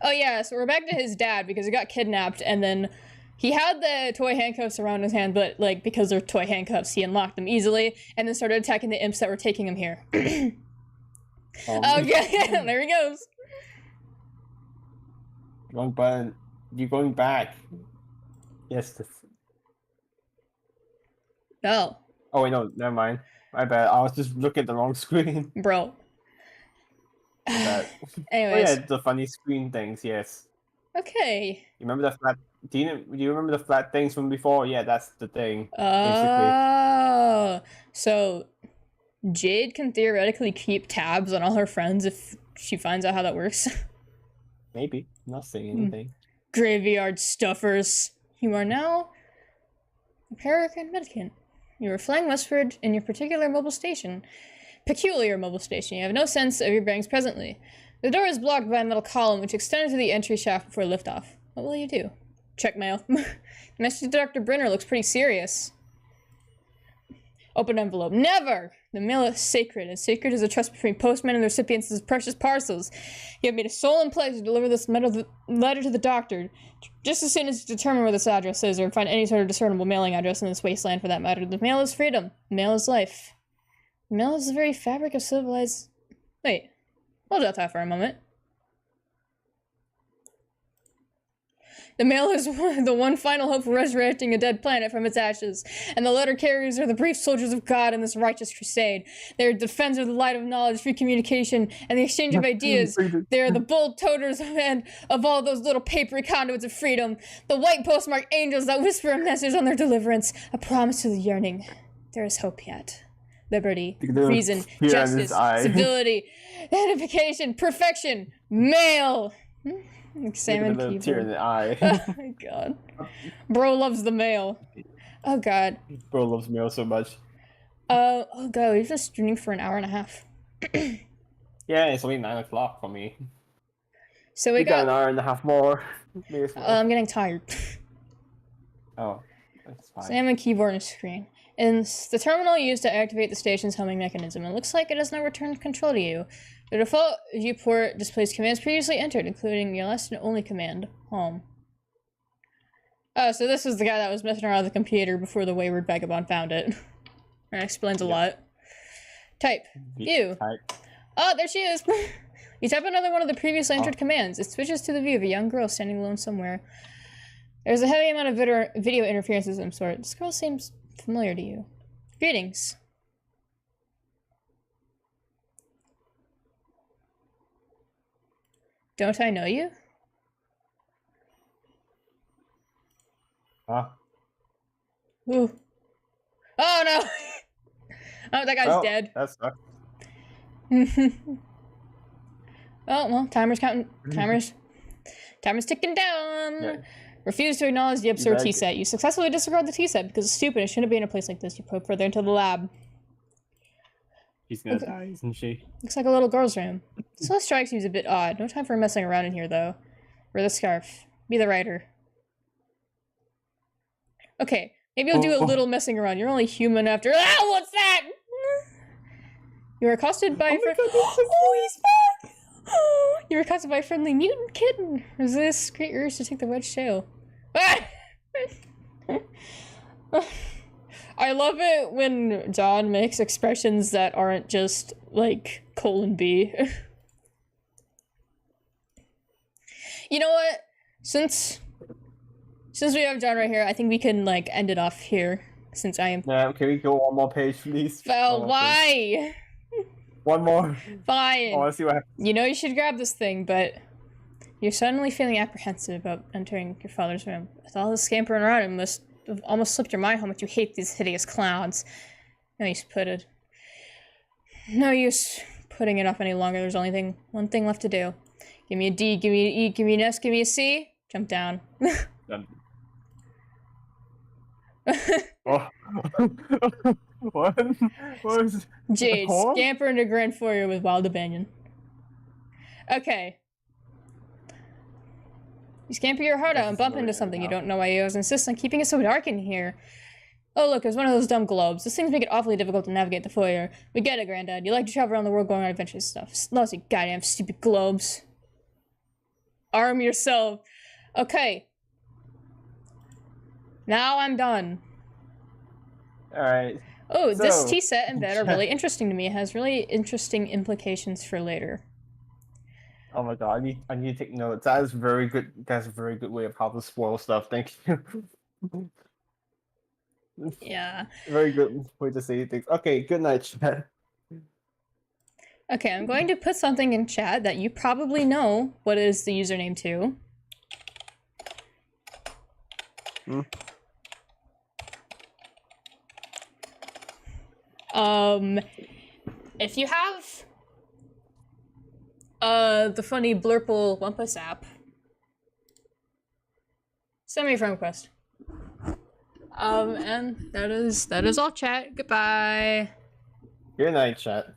Oh yeah, so we're back to his dad because he got kidnapped and then he had the toy handcuffs around his hand, but like because they're toy handcuffs, he unlocked them easily and then started attacking the imps that were taking him here. Okay, there he goes. Wrong button. You're going back. Yes. No, Oh wait, no, never mind. My bad. I was just looking at the wrong screen. bro. My bad. Oh Anyways, yeah, the funny screen things. Yes. okay. You remember the flat? Do you remember the flat things from before? Yeah, that's the thing. Oh, so Jade can theoretically keep tabs on all her friends if she finds out how that works. Maybe. I'm not saying anything. Graveyard stuffers. You are now a Peregrine Medicant. You are flying westward in your peculiar mobile station. Peculiar mobile station. You have no sense of your bearings presently. The door is blocked by a metal column which extends to the entry shaft before liftoff. What will you do? Check mail. The message to Dr. Brenner looks pretty serious. Open envelope. Never! The mail is sacred, and sacred is a trust between postmen and the recipients of precious parcels. You have made a solemn pledge to deliver this letter to the doctor. Just as soon as you determine where this address is, or find any sort of discernible mailing address in this wasteland for that matter, the mail is freedom. The mail is life. The mail is the very fabric of civilized... Wait. Hold out that for a moment. The mail is the one final hope for resurrecting a dead planet from its ashes, and the letter carriers are the brief soldiers of God in this righteous crusade. They are defenders of the light of knowledge, free communication, and the exchange of ideas. They are the bold toters of all those little papery conduits of freedom, the white postmarked angels that whisper a message on their deliverance, a promise to the yearning. There is hope yet. Liberty, reason, justice, civility, edification, perfection, mail. Salmon Look at the little tear in keyboard. the eye. Oh my god. Bro loves the mail. Oh god. Bro loves mail so much. Oh god, we've been streaming for an hour and a half. Yeah, it's only 9 o'clock for me. So We we got an got... hour and a half more. Maybe it's more. I'm getting tired. Oh, that's fine. Salmon keyboard and screen. And the terminal used to activate the station's homing mechanism. It looks like it has now returned control to you. The default viewport displays commands previously entered, including your last and only command, home. Oh, so this was the guy that was messing around with the computer before the wayward vagabond found it. That explains a lot. Type. View. Type. Oh, there she is! You type another one of the previously entered commands. It switches to the view of a young girl standing alone somewhere. There's a heavy amount of video interference of some sort. This girl seems familiar to you. Greetings. Don't I know you? Huh? Ooh. Oh no! Oh, that guy's Well, dead. That's Oh, well, timer's counting. Timer's ticking down. Yeah. Refuse to acknowledge the absurd back. T-set. You successfully disregard the T-set because it's stupid. It shouldn't be in a place like this. You probe further into the lab. She's gonna die, isn't she? Looks like a little girl's room. This last strike seems a bit odd. No time for messing around in here, though. Wear the scarf. Be the writer. Okay, maybe I'll do a little messing around. You're only human after. Ah, what's that? You were accosted by a friend. Oh, he's back! You were accosted by a friendly mutant kitten. Resist great urge to take the wedge tail. I love it when John makes expressions that aren't just like :B. You know what? Since we have John right here, I think we can like end it off here. Since I am. Yeah, can we go one more page, please? Well, One more why? page. One more. Fine. I want to see what happens. You know you should grab this thing, but you're suddenly feeling apprehensive about entering your father's room. With all this scampering around, it must have almost slipped your mind how much you hate these hideous clowns. No use putting it off any longer. There's only one thing left to do. Give me a D, give me an E, give me an S, give me a C. Jump down. Done. Oh. What? What was Jade, poem? scamper into Grand Foyer with Wild Abandon. Okay. You scamper your heart out and bump into something. You don't know why you always insist on keeping it so dark in here. Oh look, there's one of those dumb globes. Those things make it awfully difficult to navigate the foyer. We get it, Granddad. You like to travel around the world going on adventures and stuff. Lots of goddamn stupid globes. Arm yourself. Okay. Now I'm done. Alright. Oh, this So- tea set and bed are really interesting to me. It has really interesting implications for later. Oh my god, I need to take notes. That is very good. That's a very good way of how to spoil stuff. Thank you. Yeah. Very good way to say things. Okay, good night, chat. Okay, I'm going to put something in chat that you probably know what is the username to. Hmm? If you have the funny Blurple Wumpus app, send me a friend request. And that is all, chat. Goodbye. Good night, chat.